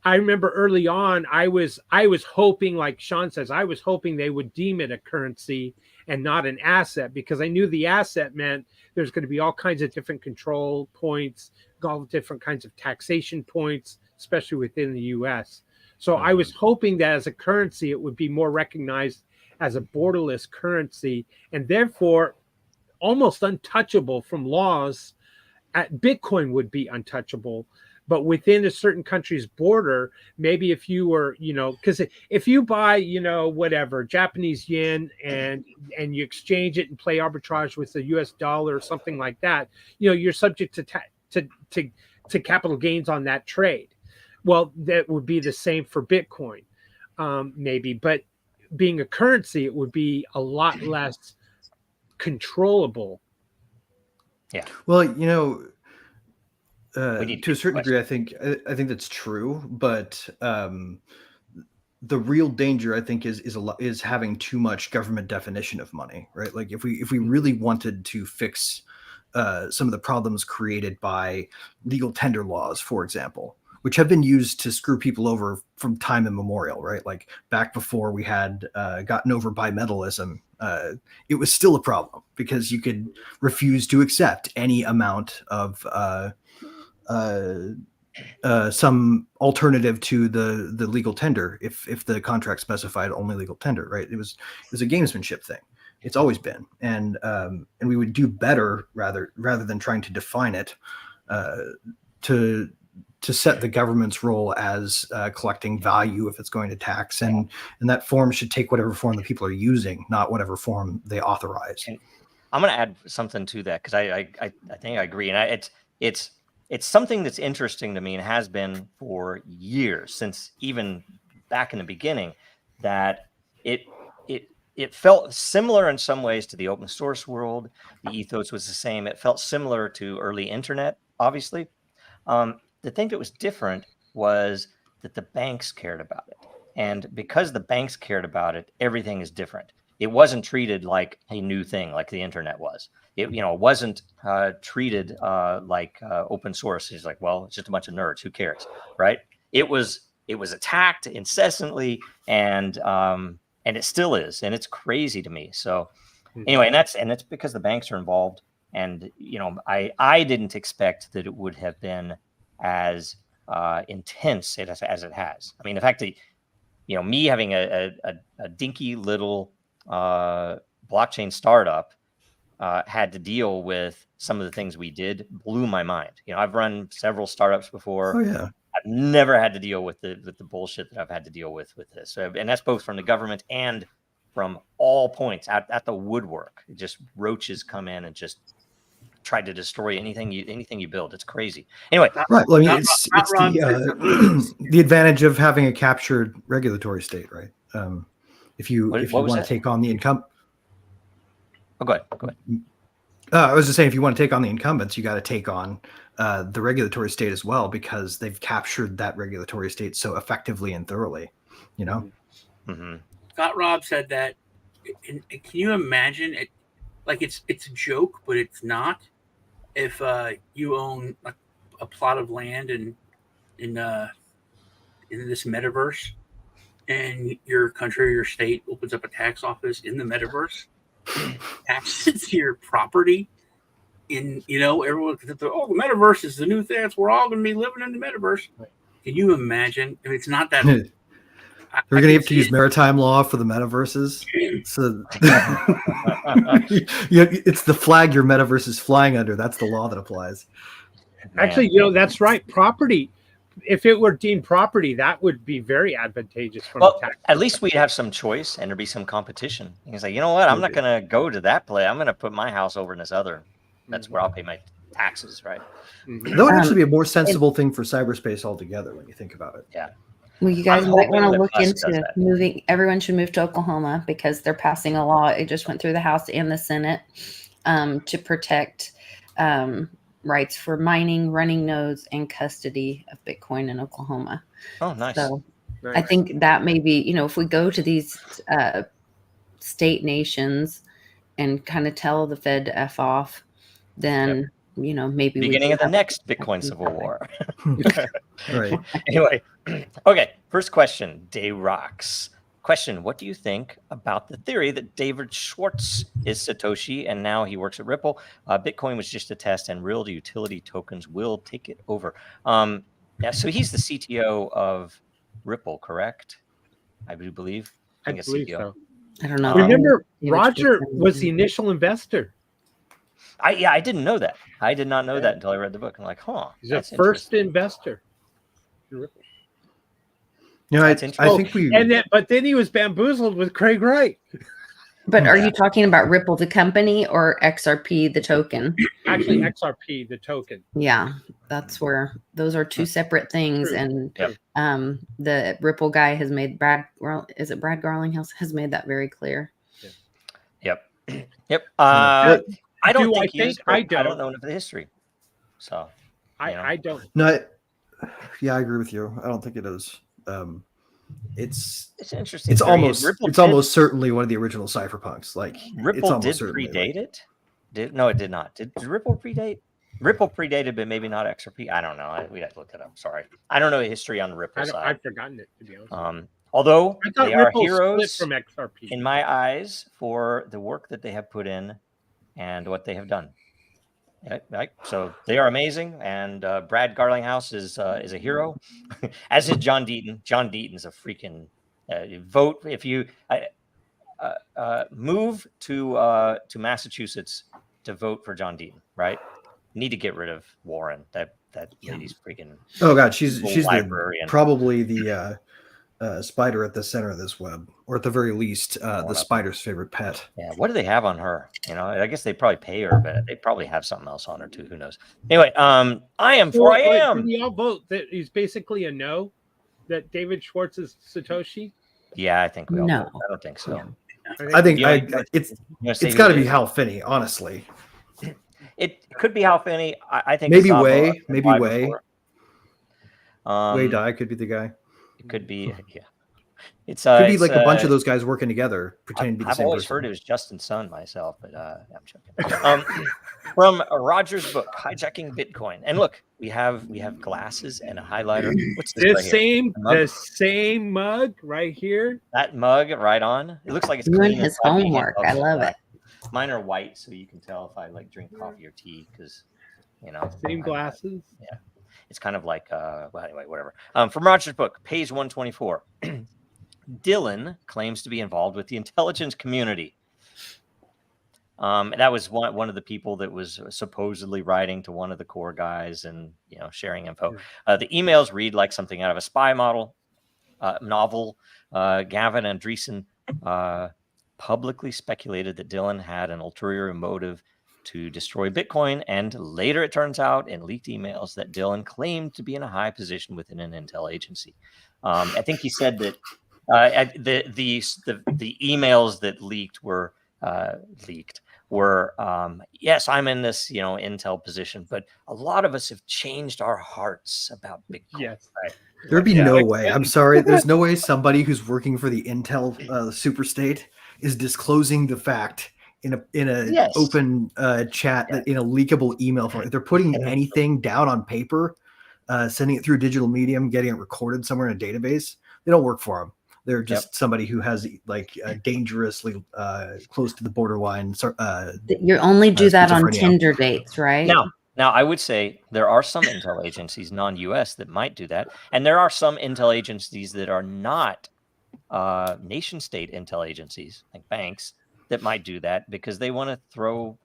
I remember early on, I was hoping, like Sean says, I was hoping they would deem it a currency and not an asset, because I knew the asset meant there's going to be all kinds of different control points, all different kinds of taxation points, especially within the US. So I was hoping that as a currency, it would be more recognized as a borderless currency, and therefore almost untouchable from laws. Bitcoin would be untouchable, but within a certain country's border, maybe if you were, because if you buy, whatever, Japanese yen and you exchange it and play arbitrage with the US dollar or something like that, you're subject to capital gains on that trade. Well, that would be the same for Bitcoin, maybe, but being a currency, it would be a lot less controllable. Yeah. Well, to a certain degree, I think that's true, but the real danger, I think, is having too much government definition of money, right? Like if we really wanted to fix some of the problems created by legal tender laws, for example, which have been used to screw people over from time immemorial, right? Like back before we had gotten over bimetallism, it was still a problem because you could refuse to accept any amount of some alternative to the legal tender if the contract specified only legal tender, right? It was a gamesmanship thing. It's always been, and we would do better rather than trying to define it to set the government's role as collecting value if it's going to tax, and that form should take whatever form the people are using, not whatever form they authorize. And I'm going to add something to that because I think I agree, and it's something that's interesting to me and has been for years, since even back in the beginning, that it felt similar in some ways to the open source world. The ethos was the same. It felt similar to early internet, obviously. The thing that was different was that the banks cared about it. And because the banks cared about it, everything is different. It wasn't treated like a new thing like the internet was. It wasn't treated like open source. It's like, well, it's just a bunch of nerds. Who cares, right? It was attacked incessantly, and it still is, and it's crazy to me. So anyway, and that's because the banks are involved. And I didn't expect that it would have been as intense as it has. I mean, the fact that me having a dinky little blockchain startup had to deal with some of the things we did blew my mind. I've run several startups before. Oh yeah. I've never had to deal with the bullshit that I've had to deal with this. So, and that's both from the government and from all points at the woodwork. It just roaches come in and just try to destroy anything you build. It's crazy. Anyway, right. Well, I mean, it's the advantage of having a captured regulatory state, right? If you want to take on the incumbent. Oh, go ahead. I was just saying, if you want to take on the incumbents, you got to take on the regulatory state as well, because they've captured that regulatory state so effectively and thoroughly. Mm-hmm. Scott Robb said that. Can you imagine it? Like it's a joke, but it's not. If you own a plot of land in this metaverse, and your country or your state opens up a tax office in the metaverse, taxes your property. Everyone, the metaverse is the new thing. We're all going to be living in the metaverse. Can you imagine? If it's not that. We're going to have to use maritime law for the metaverses. So it's the flag your metaverse is flying under. That's the law that applies. Actually, that's right. Property. If it were deemed property, that would be very advantageous from a tax. At least we'd have some choice and there'd be some competition. You can say, you know what? I'm not going to go to that place. I'm going to put my house over in this other. That's where I'll pay my taxes, right? Mm-hmm. That would actually be a more sensible thing for cyberspace altogether when you think about it. Yeah. Well, you guys might want to look into moving. Everyone should move to Oklahoma because they're passing a law. It just went through the House and the Senate to protect rights for mining, running nodes, and custody of Bitcoin in Oklahoma. Oh, nice. So I think that may be, if we go to these state nations and kind of tell the Fed to F off, then, maybe beginning of the next Bitcoin Civil War. Right. Anyway, okay. First question, Day Rocks. Question, what do you think about the theory that David Schwartz is Satoshi and now he works at Ripple? Bitcoin was just a test and real utility tokens will take it over. So he's the CTO of Ripple, correct? I do believe. I believe so. I don't know. Remember, Roger was the initial investor. I didn't know that. I did not know that until I read the book. I'm like, he's the first investor in Ripple. I think but then he was bamboozled with Craig Wright. But are you talking about Ripple, the company, or XRP, the token? Actually, XRP, the token. Yeah, that's where those are two separate things. And the Ripple guy has made Brad Garlinghouse has made that very clear. Yep. I don't think he is. I don't know enough of the history. So I don't. No, I agree with you. I don't think it is. It's interesting. It's almost certainly one of the original cypherpunks. Like Ripple did predate it. No, it did not. Did Ripple predate? Ripple predated, but maybe not XRP. I don't know. We'd have to look it up. Sorry, I don't know the history on the Ripple side. I've forgotten it, to be honest. Although they are Ripple heroes from XRP in my eyes for the work that they have put in and what they have done. Right. So they are amazing, and Brad Garlinghouse is a hero, as is John Deaton. John Deaton's a freaking vote. If you move to Massachusetts to vote for John Deaton, right? Need to get rid of Warren. That lady's freaking. Oh God, she's probably the spider at the center of this web, or at the very least, the spider's favorite pet. Yeah, what do they have on her? I guess they probably pay her, but they probably have something else on her too. Who knows? Anyway, I am for I am. Can we all vote that he's basically a no? That David Schwartz is Satoshi? Yeah, I think we all. No, I don't think so. I think it's got to be Hal Finney, honestly. It could be Hal Finney. I think maybe Wei. Wei Dai could be the guy. It could be, yeah. It could be like a bunch of those guys working together, pretending to be the same person. I've always heard it was Justin Sun myself, but I'm joking. From Roger's book, Hijacking Bitcoin. And look, we have glasses and a highlighter. What's this the same mug right here. That mug right on. It looks like it's doing his homework. I love it. Mine are white, so you can tell if I drink coffee or tea because same glasses. Yeah. It's kind of like, well, anyway, whatever. From Roger's book, page 124. Dylan claims to be involved with the intelligence community. That was one of the people that was supposedly writing to one of the core guys and sharing info. The emails read like something out of a spy novel. Gavin Andreessen publicly speculated that Dylan had an ulterior motive to destroy Bitcoin, and later it turns out in leaked emails that Dylan claimed to be in a high position within an intel agency. I think he said that the emails that leaked were yes, I'm in this intel position, but a lot of us have changed our hearts about Bitcoin. Yes. Right? There'd be no way. I'm sorry. There's no way somebody who's working for the Intel superstate is disclosing the fact in a open chat that in a leakable email form. If they're putting anything down on paper, sending it through a digital medium, getting it recorded somewhere in a database, they don't work for them. They're just somebody who has dangerously close to the borderline. You only do that on Tinder dates, right? Now, I would say there are some intel agencies, non-U.S., that might do that. And there are some intel agencies that are not nation-state intel agencies, like banks, that might do that because they want to throw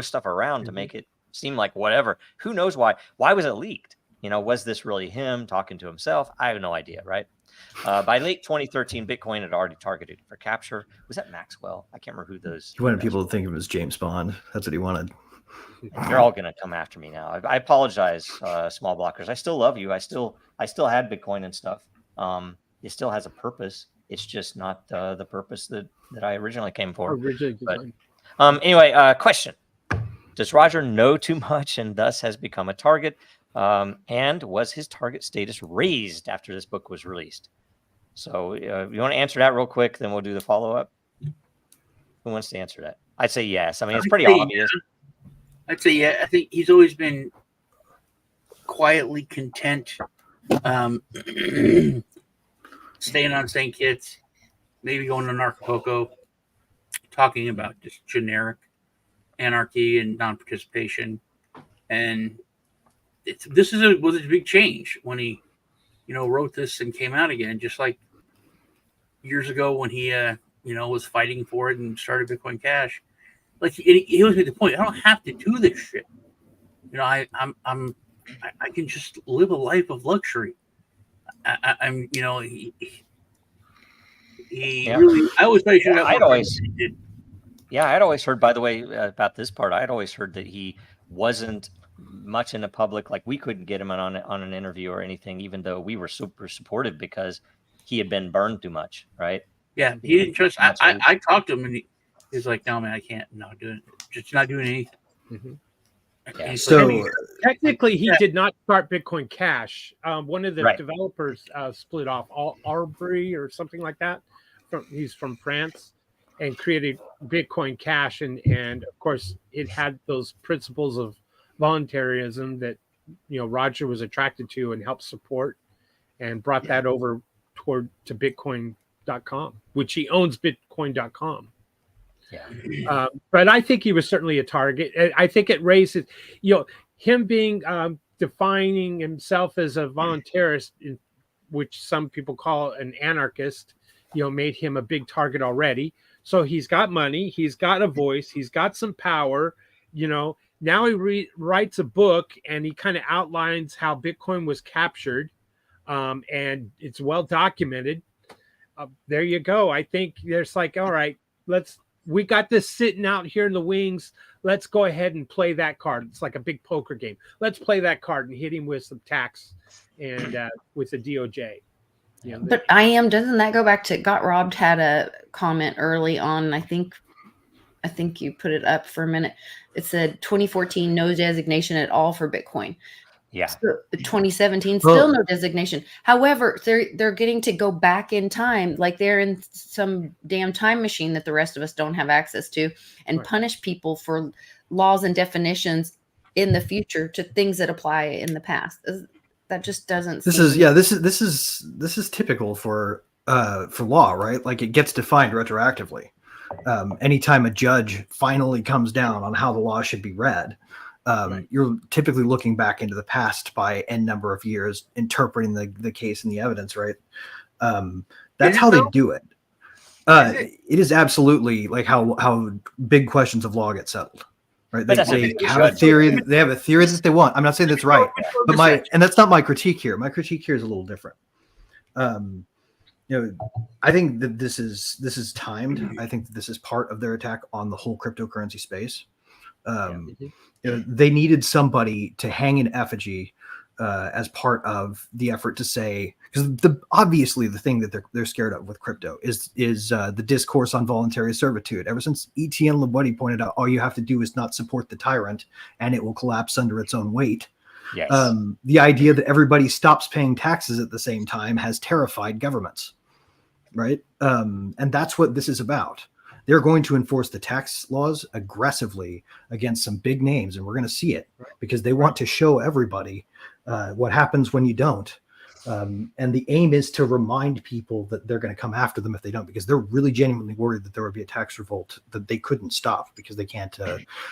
stuff around to make it seem like whatever. Who knows why? Why was it leaked? Was this really him talking to himself? I have no idea, right? By late 2013, Bitcoin had already targeted for capture. Was that Maxwell? I can't remember who those. He wanted people to think of him as James Bond. That's what he wanted. You're all going to come after me now. I apologize, small blockers. I still love you. I still had Bitcoin and stuff. It still has a purpose. It's just not the purpose that I originally came for. Anyway, question. Does Roger know too much and thus has become a target? And was his target status raised after this book was released? So you want to answer that real quick, then we'll do the follow-up. Who wants to answer that? I'd say yes. I mean, it's pretty obvious. I'd say, yeah, I think he's always been quietly content, staying on St. Kitts, maybe going to Narcopoco, talking about just generic anarchy and non-participation. And this was a big change when he, wrote this and came out again, just like years ago when he, was fighting for it and started Bitcoin Cash. Like he always made the point, I don't have to do this shit. I can just live a life of luxury. I'm, he really. I always thought he should have. I'd always heard, by the way, about this part. I'd always heard that he wasn't much in the public. Like we couldn't get him on an interview or anything, even though we were super supportive because he had been burned too much, right? Yeah, he didn't trust. I talked to him and he's like, "No, man, I can't. Not doing it. Just not doing anything." Mm-hmm. Yeah. So technically, he did not start Bitcoin Cash. One of the developers split off, Arbery or something like that. He's from France, and created Bitcoin Cash, and of course, it had those principles of voluntarism that Roger was attracted to and helped support, and brought that over to Bitcoin.com, which he owns Bitcoin.com. Yeah. But I think he was certainly a target. I think it raises, him being defining himself as a voluntarist, which some people call an anarchist, made him a big target already. So he's got money, he's got a voice, he's got some power. Now he writes a book and he kind of outlines how Bitcoin was captured, and it's well documented. There you go. I think there's like, all right, we got this sitting out here in the wings. Let's go ahead and play that card. It's like a big poker game. Let's play that card and hit him with some tax and with the DOJ. But doesn't that go back to Got Robbed had a comment early on? I think you put it up for a minute. It said 2014, no designation at all for Bitcoin. Yeah. So 2017, still no designation. However, they're getting to go back in time, like they're in some damn time machine that the rest of us don't have access to, and punish people for laws and definitions in the future to things that apply in the past. That just doesn't. This is typical for law, right? Like it gets defined retroactively. Anytime a judge finally comes down on how the law should be read, You're typically looking back into the past by n number of years, interpreting the case and the evidence, right? That's how they do it. It is absolutely like how big questions of law get settled, right? They have a theory. They have a theory that they want. I'm not saying that's right, but that's not my critique here. My critique here is a little different. I think that this is timed. I think that this is part of their attack on the whole cryptocurrency space. They needed somebody to hang an effigy as part of the effort to say, because obviously the thing that they're scared of with crypto is the discourse on voluntary servitude. Ever since Etienne Lebody pointed out, all you have to do is not support the tyrant, and it will collapse under its own weight. Yes. The idea that everybody stops paying taxes at the same time has terrified governments, right? And that's what this is about. They're going to enforce the tax laws aggressively against some big names, and we're going to see it because they want to show everybody what happens when you don't. And the aim is to remind people that they're going to come after them if they don't, because they're really genuinely worried that there would be a tax revolt that they couldn't stop because they can't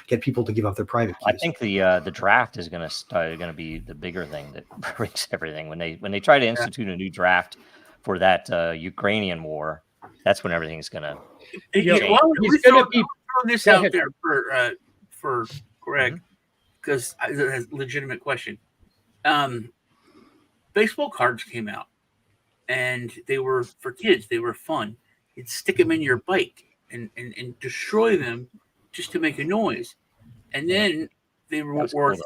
get people to give up their private keys. I think the draft is going to be the bigger thing that brings everything. When they try to institute a new draft for that Ukrainian war, that's when everything's going to. He's going to be throwing this out there for Greg, because it's a legitimate question. Baseball cards came out, and they were for kids. They were fun. You'd stick them in your bike and destroy them just to make a noise, and then they were worth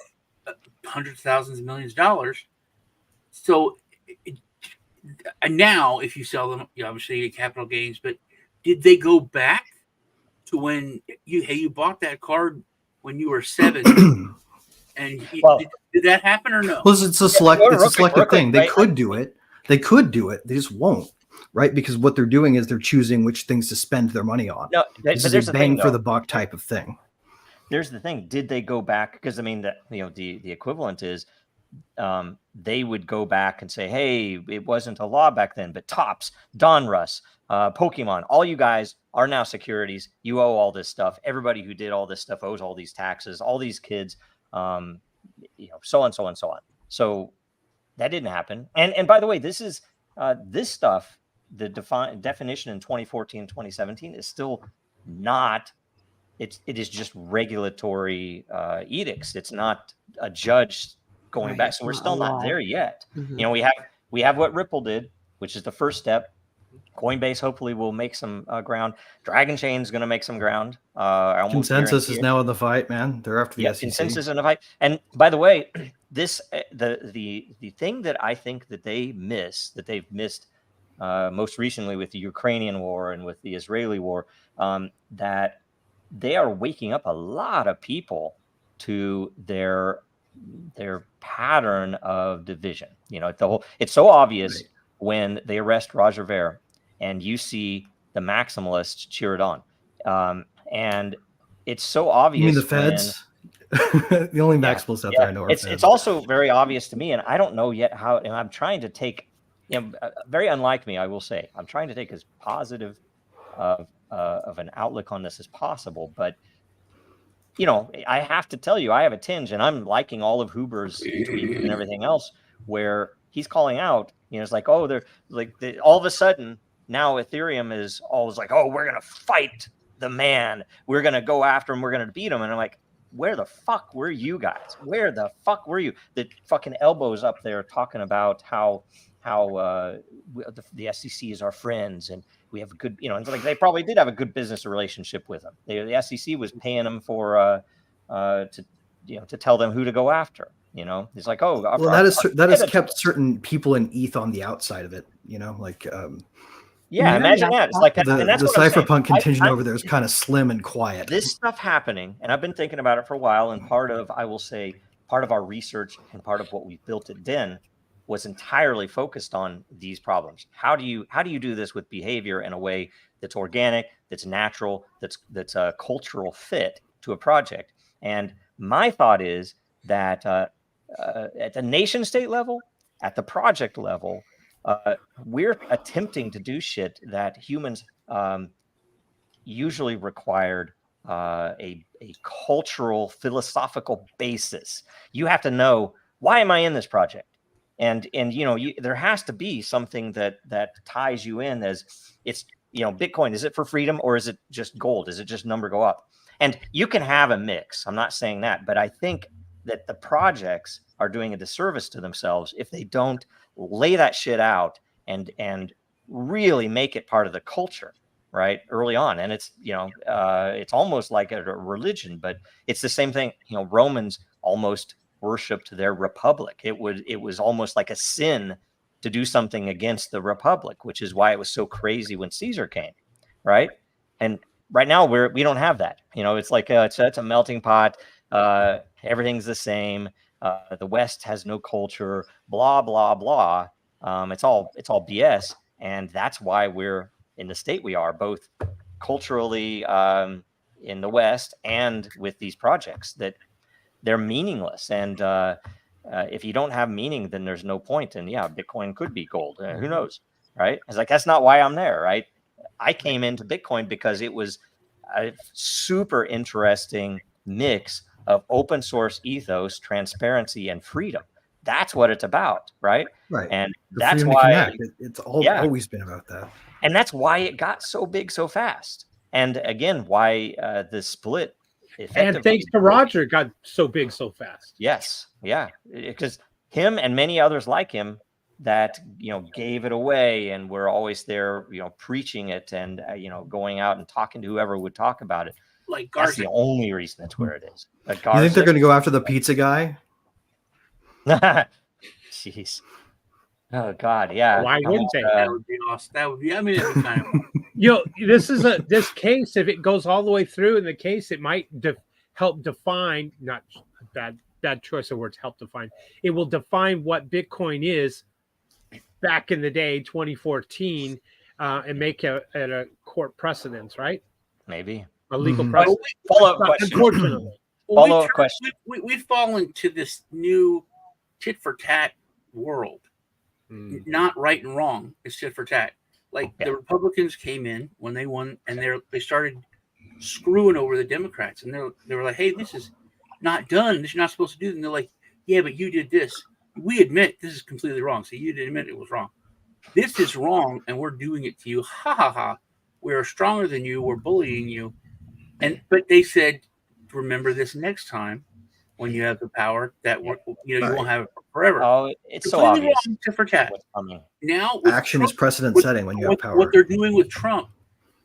hundreds, thousands, millions of dollars. So, and now if you sell them, you obviously get capital gains. But did they go back to when you bought that card when you were 7? And did that happen or no? Well, it's a selective thing. They could do it. They could do it. They just won't, right? Because what they're doing is they're choosing which things to spend their money on. No, this is a bang for the buck type of thing. There's the thing. Did they go back? Because I mean, the equivalent is they would go back and say, "Hey, it wasn't a law back then, but Topps, Donruss, Pokemon, all you guys are now securities. You owe all this stuff. Everybody who did all this stuff owes all these taxes. All these kids." So on, so on, so on. So that didn't happen. And by the way, this is this stuff, the definition in 2014, 2017 is still not, it is just regulatory edicts. It's not a judge going back. So we're still not there yet. Mm-hmm. We have what Ripple did, which is the first step. Coinbase hopefully will make some ground. Dragon Chain is going to make some ground. Consensus is now in the fight, man. They're after the SEC. Consensus in the fight. And by the way, this the thing that I think that they've missed most recently with the Ukrainian war and with the Israeli war, that they are waking up a lot of people to their pattern of division. It's so obvious when they arrest Roger Ver. And you see the maximalists cheer it on. And it's so obvious. You mean the feds? The only maximalists out there I know are feds. It's also very obvious to me, and I don't know yet how, and I'm trying to take, very unlike me, I will say, I'm trying to take as positive of an outlook on this as possible. But, I have to tell you, I have a tinge, and I'm liking all of Huber's tweets and everything else, where he's calling out, it's like, all of a sudden, now Ethereum is always like, oh, we're going to fight the man. We're going to go after him. We're going to beat him. And I'm like, where the fuck were you guys? Where the fuck were you? The fucking elbows up there talking about how the SEC is our friends and we have a good, it's like they probably did have a good business relationship with them. The SEC was paying them for to tell them who to go after. It's like, oh, that has kept certain people in ETH on the outside of it. Imagine that. It's like the cypherpunk contingent over there is kind of slim and quiet. This stuff happening, and I've been thinking about it for a while. And part of our research and part of what we built at Den was entirely focused on these problems. How do you do this with behavior in a way that's organic, that's natural, that's a cultural fit to a project? And my thought is that at the nation state level, at the project level, we're attempting to do shit that humans usually required a cultural, philosophical basis. You have to know, why am I in this project? And there has to be something that ties you in, as it's, Bitcoin, is it for freedom, or is it just gold? Is it just number go up? And you can have a mix. I'm not saying that, but I think that the projects are doing a disservice to themselves if they don't lay that shit out and really make it part of the culture right early on. And it's it's almost like a religion, but it's the same thing. Romans almost worshipped their republic. It was almost like a sin to do something against the republic, which is why it was so crazy when Caesar came, right? And right now we don't have that. It's like it's a melting pot. Everything's the same. The West has no culture. Blah blah blah. It's all BS, and that's why we're in the state we are, both culturally in the West and with these projects that they're meaningless. And if you don't have meaning, then there's no point. And yeah, Bitcoin could be gold. Who knows, right? It's like, that's not why I'm there, right? I came into Bitcoin because it was a super interesting mix of open source ethos, transparency, and freedom. That's what it's about, right? Right. And the that's why it's always been about that. And that's why it got so big so fast. And again, why the split and thanks to Roger, it got so big so fast. Yes. Yeah. Because him and many others like him that, gave it away and were always there, preaching it and, going out and talking to whoever would talk about it. Like Garza. That's the only reason it's where it is. Like you think they're going to go after the pizza guy? Jeez. Oh God. Yeah. Why wouldn't they? That would be awesome. That would be, I mean, it'd be kind of... this case, if it goes all the way through in the case, it might help define, not bad choice of words, help define. It will define what Bitcoin is back in the day, 2014, and make it a court precedence, right? Maybe. A legal precedent. Follow-up question. Unfortunately. Follow-up question. We've fallen to this new tit for tat world. Not right and wrong. It's tit for tat. Like the Republicans came in when they won, and they started screwing over the Democrats, and they were like, "Hey, this is not done. This you're not supposed to do." And they're like, "Yeah, but you did this. We admit this is completely wrong. So you did admit it was wrong. This is wrong, and we're doing it to you. Ha ha ha. We are stronger than you. We're bullying you." But they said, "Remember this next time when you have the power that you won't have it forever." Oh, it's so obvious. Tit for tat. Now action is precedent setting when you have power. What they're doing with Trump,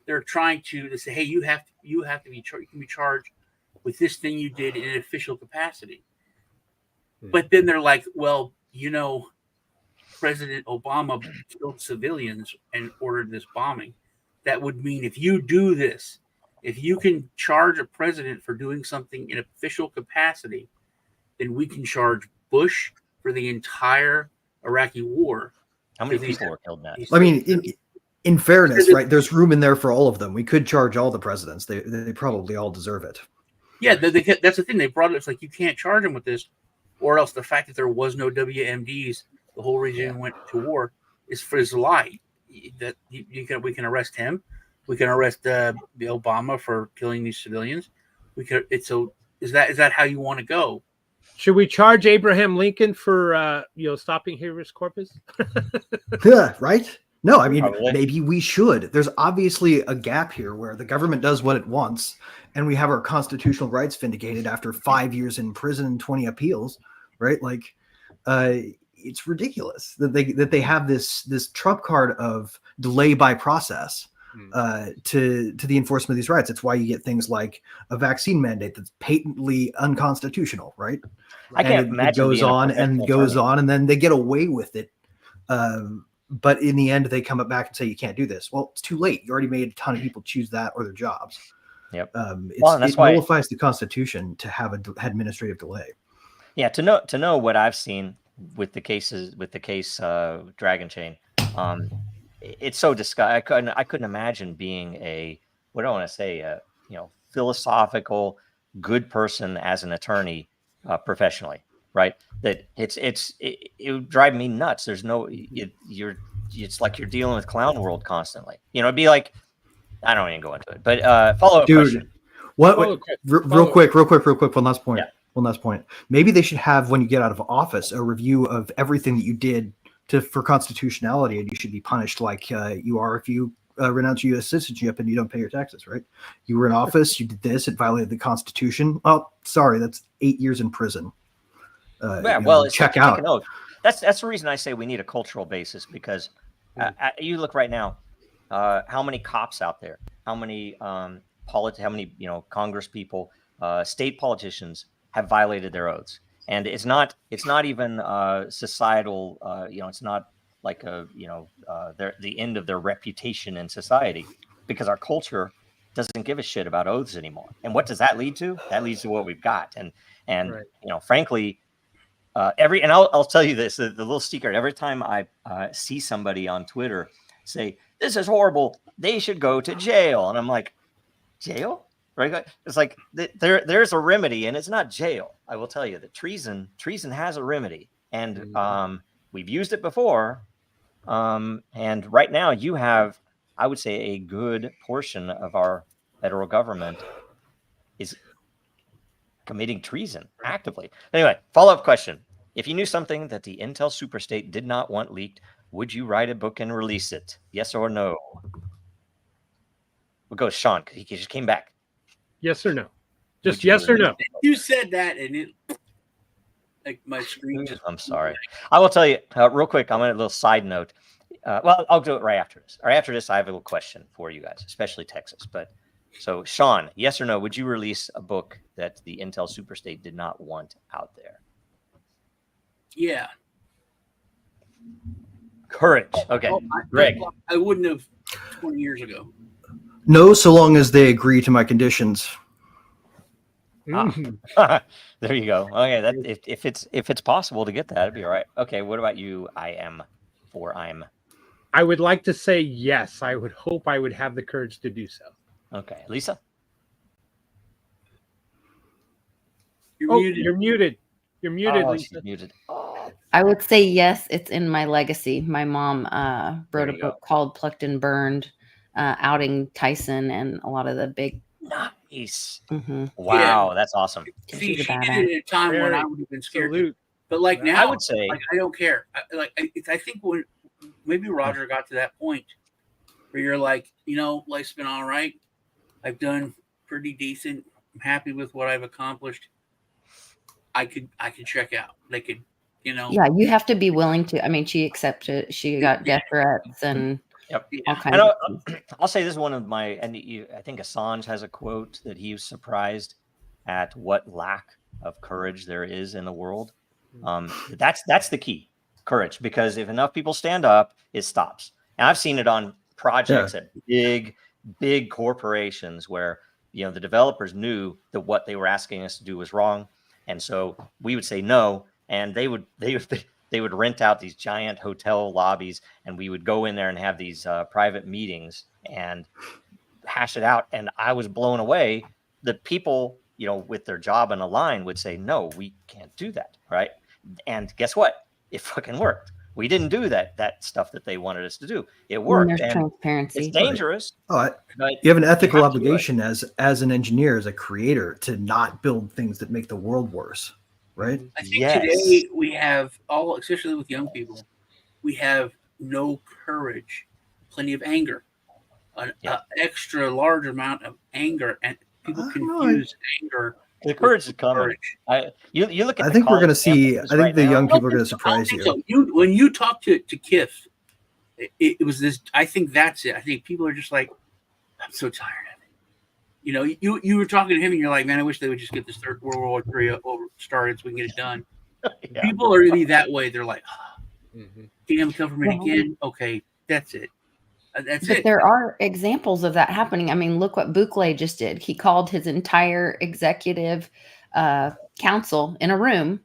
they're trying to say, "Hey, you have to be you can be charged with this thing you did in an official capacity." But then they're like, "Well, President Obama killed civilians and ordered this bombing. That would mean if you do this, if you can charge a president for doing something in official capacity, then we can charge Bush for the entire Iraqi war." How many people were killed in that? I mean, in fairness, right? There's room in there for all of them. We could charge all the presidents. They probably all deserve it. Yeah, that's the thing. They brought it. It's like you can't charge them with this, or else the fact that there was no WMDs, the whole region went to war, is a lie. That we can arrest him. We can arrest Obama for killing these civilians. Is that how you want to go? Should we charge Abraham Lincoln for stopping habeas corpus? Yeah, right? No, I mean, maybe we should. There's obviously a gap here where the government does what it wants, and we have our constitutional rights vindicated after 5 years in prison and 20 appeals, right? Like, it's ridiculous that they have this trump card of delay by process to the enforcement of these rights. It's why you get things like a vaccine mandate that's patently unconstitutional, right? I can't imagine it goes on and goes on, and then they get away with it. But in the end, they come back and say, you can't do this. Well, it's too late. You already made a ton of people choose that or their jobs. Yep. It nullifies the Constitution to have an administrative delay. Yeah. To know what I've seen with the case Dragon Chain, it's so disgusting. I couldn't imagine being a philosophical, good person as an attorney professionally. Right, that it would drive me nuts. There's it's like you're dealing with clown world constantly. It'd be like, I don't even go into it. But follow up question. What? Follow question. Real quick. One last point. Yeah. One last point. Maybe they should have, when you get out of office, a review of everything that you did for constitutionality, and you should be punished like you are if you renounce U.S. citizenship and you don't pay your taxes. Right? You were in office. You did this. It violated the Constitution. Oh, sorry. That's 8 years in prison. Yeah, well, it's check like out. an oath. That's the reason I say we need a cultural basis, because you look right now, how many cops out there, how many how many Congress people, state politicians have violated their oaths, and it's not even societal. It's not like the end of their reputation in society, because our culture doesn't give a shit about oaths anymore. And what does that lead to? That leads to what we've got, and Right. frankly. And I'll tell you this, the little secret. Every time I see somebody on Twitter say, "This is horrible, they should go to jail," and I'm like, jail? Right? It's like there's a remedy, and it's not jail. I will tell you that treason has a remedy, and we've used it before. And right now you have, I would say, a good portion of our federal government is committing treason actively. Anyway, follow-up question. If you knew something that the Intel superstate did not want leaked, would you write a book and release it? Yes or no? We'll go with Sean, because he just came back. Yes or no? Just yes or no. You said that, and it like my screen. I'm sorry. I will tell you real quick. I'm on a little side note. Well, I'll do it right after this. Right after this, I have a little question for you guys, especially Texas. But so, Sean, yes or no? Would you release a book that the Intel superstate did not want out there? Yeah. Courage. Okay, Greg. I wouldn't have 20 years ago. No, so long as they agree to my conditions. There you go. Okay, if it's possible to get that, it'd be all right. Okay, what about you? I'm. I would like to say yes. I would hope I would have the courage to do so. Okay, Lisa. You're muted. You're muted, Oh, Lisa. she's muted. I would say yes. It's in my legacy. My mom wrote a you book called Plucked and Burned, outing Tyson and a lot of the big. Nice. Mm-hmm. Wow, Yeah. that's awesome. See, she did it at a time when I would have been scared. Salute. But like now, I would say I don't care. I think when maybe Roger got to that point where you're like, life's been all right. I've done pretty decent. I'm happy with what I've accomplished. I could check out. They could, Yeah, you have to be willing to. I mean, she accepted. She got death threats and all kinds of things. I'll say this is one of my, and I think Assange has a quote that he was surprised at what lack of courage there is in the world. That's the key, courage, because if enough people stand up, it stops. And I've seen it on projects at big corporations where the developers knew that what they were asking us to do was wrong, and so we would say no, and they would rent out these giant hotel lobbies, and we would go in there and have these private meetings and hash it out. And I was blown away. The people, with their job on the line would say, no, we can't do that. Right. And guess what? It fucking worked. We didn't do that stuff that they wanted us to do. It worked. There's transparency. It's dangerous. But you have an ethical obligation as an engineer, as a creator, to not build things that make the world worse. Right. I think today we have especially with young people, we have no courage, plenty of anger, an extra large amount of anger, and people confuse anger. The courage is coming. You look at. I think we're going to see. I think the young people are going to surprise you. So when you talk to Kif, it was this. I think that's it. I think people are just like, I'm so tired of it. You were talking to him, and you're like, man, I wish they would just get this third World War III started so we can get it done. People are really that way. They're like, damn government again. Okay, that's it. But there are examples of that happening. I mean, look what Bukele just did. He called his entire executive council in a room,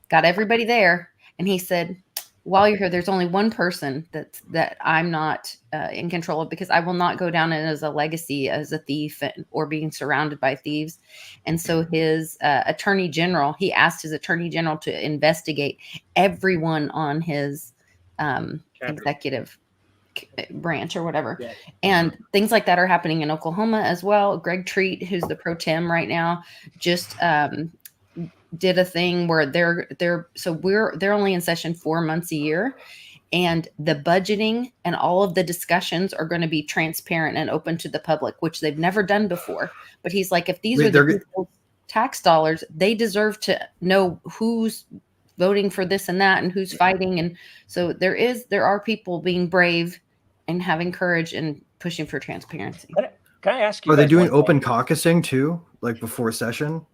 got everybody there, and he said, while you're here, there's only one person that I'm not in control of, because I will not go down as a legacy as a thief or being surrounded by thieves. And so his attorney general, he asked his attorney general to investigate everyone on his executive branch or whatever. Yeah. And things like that are happening in Oklahoma as well. Greg Treat, who's the pro tem right now, just did a thing where they're only in session 4 months a year, and the budgeting and all of the discussions are going to be transparent and open to the public, which they've never done before. But he's like, if these are the people's tax dollars, they deserve to know who's voting for this and that and who's fighting. And so there are people being brave and having courage and pushing for transparency. Can I ask you? Are they doing open caucusing too, like before session?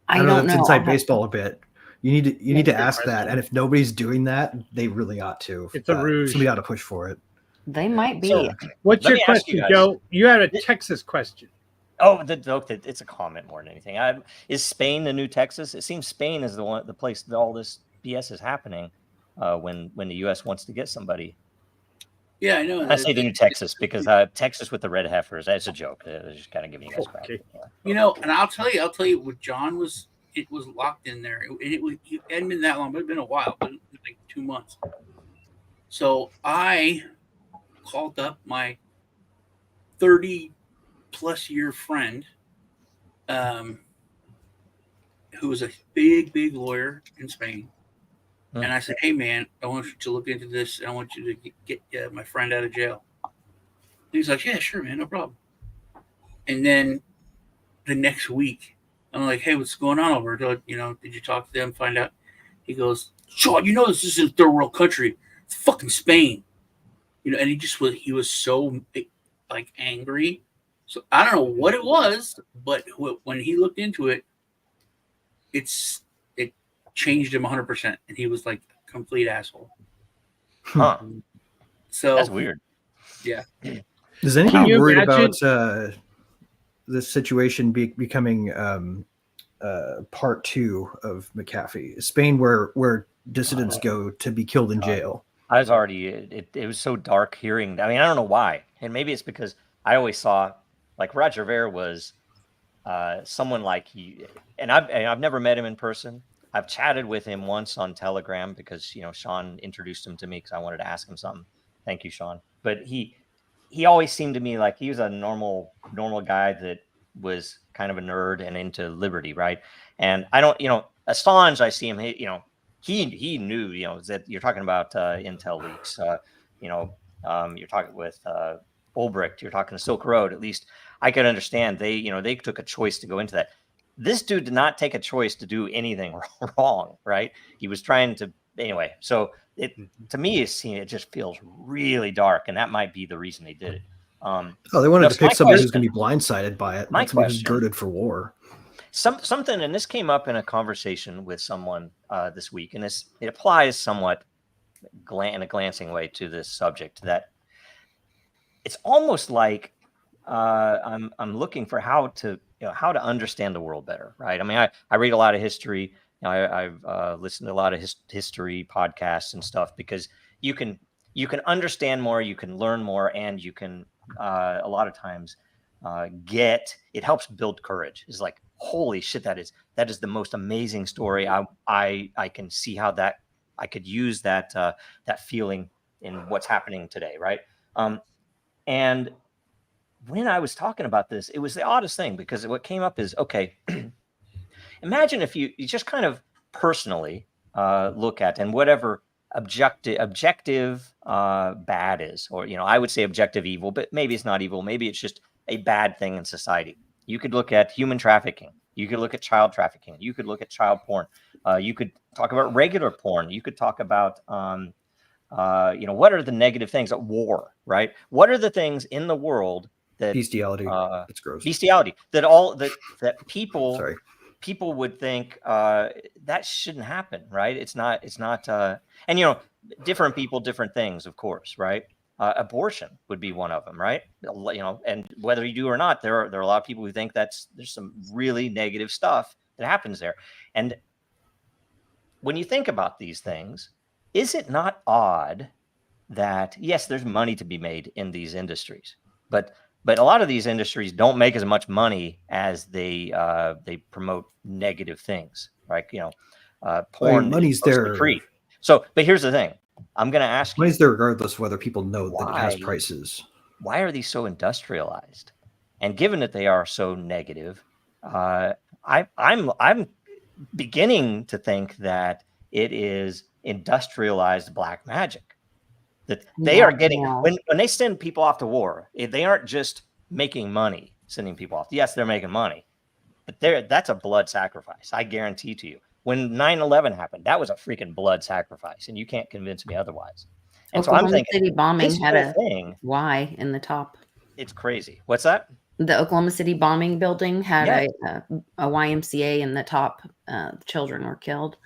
I don't know. That's inside baseball a bit. You need to ask that, and if nobody's doing that, they really ought to. It's a ruse. Somebody ought to push for it. They might be. So, what's your question, Joe? You had a Texas question. Oh, it's a comment more than anything. Is Spain the new Texas? It seems Spain is the place that all this BS is happening. When the U.S. wants to get somebody. Yeah, I know. I say the new Texas because Texas with the red heifers. That's a joke. Just kind of giving you guys crap. Okay. Yeah. And I'll tell you what John was. It was locked in there. It hadn't been that long, but it'd been a while, but it was like 2 months. So I called up my 30+ year friend, who was a big lawyer in Spain. And I said, hey, man, I want you to look into this. And I want you to get my friend out of jail. And he's like, yeah, sure, man, no problem. And then the next week, I'm like, hey, what's going on over there? Did you talk to them, find out? He goes, Sean, this isn't a third world country. It's fucking Spain. And he was so like angry. So I don't know what it was, but when he looked into it, it changed him 100%, and he was like a complete asshole. Huh. So that's weird. Yeah. Is anybody worried about this situation becoming part 2 of McAfee? Spain, where dissidents go to be killed in jail. I was already. It was so dark hearing. I mean, I don't know why, and maybe it's because I always saw like Roger Ver was someone like he, and I've never met him in person. I've chatted with him once on Telegram because Sean introduced him to me because I wanted to ask him something. Thank you, Sean. But he always seemed to me like he was a normal guy that was kind of a nerd and into liberty, right? And I don't, Assange, I see him, he knew, that you're talking about intel leaks. You're talking with Ulbricht, you're talking to Silk Road. At least I could understand they took a choice to go into that. This dude did not take a choice to do anything wrong, right? He was trying to anyway. So to me, it just feels really dark, and that might be the reason they did it. They wanted to pick somebody who's going to be blindsided by it. My somebody who's girded for war. Something, and this came up in a conversation with someone this week, and it applies somewhat in a glancing way to this subject. That it's almost like I'm looking for how to understand the world better, right? I mean, I read a lot of history. I've listened to a lot of history podcasts and stuff because you can understand more, you can learn more, and you can a lot of times it helps build courage. It's like, holy shit, that is the most amazing story. I can see how that I could use that feeling in what's happening today, right? And when I was talking about this, it was the oddest thing because what came up is, okay, imagine if you just kind of personally look at and whatever objective bad is, or I would say objective evil, but maybe it's not evil. Maybe it's just a bad thing in society. You could look at human trafficking. You could look at child trafficking. You could look at child porn. You could talk about regular porn. You could talk about what are the negative things at war, right? What are the things in the world that bestiality? It's gross. Bestiality that people. Sorry. People would think that shouldn't happen, right? It's not, and different people, different things, of course, right? Abortion would be one of them, right? And whether you do or not, there are a lot of people who think there's some really negative stuff that happens there. And when you think about these things, is it not odd that yes, there's money to be made in these industries, but a lot of these industries don't make as much money as they promote negative things, right? Porn, money's there free. So, but here's the thing: I'm going to ask you. Money's there regardless of whether people know that it has Why? prices. Why are these so industrialized? And given that they are so negative, I'm beginning to think that it is industrialized black magic. That they are getting when they send people off to war, they aren't just making money sending people off. Yes, they're making money, but that's a blood sacrifice. I guarantee to you. When 9/11 happened, that was a freaking blood sacrifice, and you can't convince me otherwise. And Oklahoma so I'm thinking City bombing this had whole a thing. Y in the top. It's crazy. What's that? The Oklahoma City bombing building had Yeah. a YMCA in the top. Children were killed.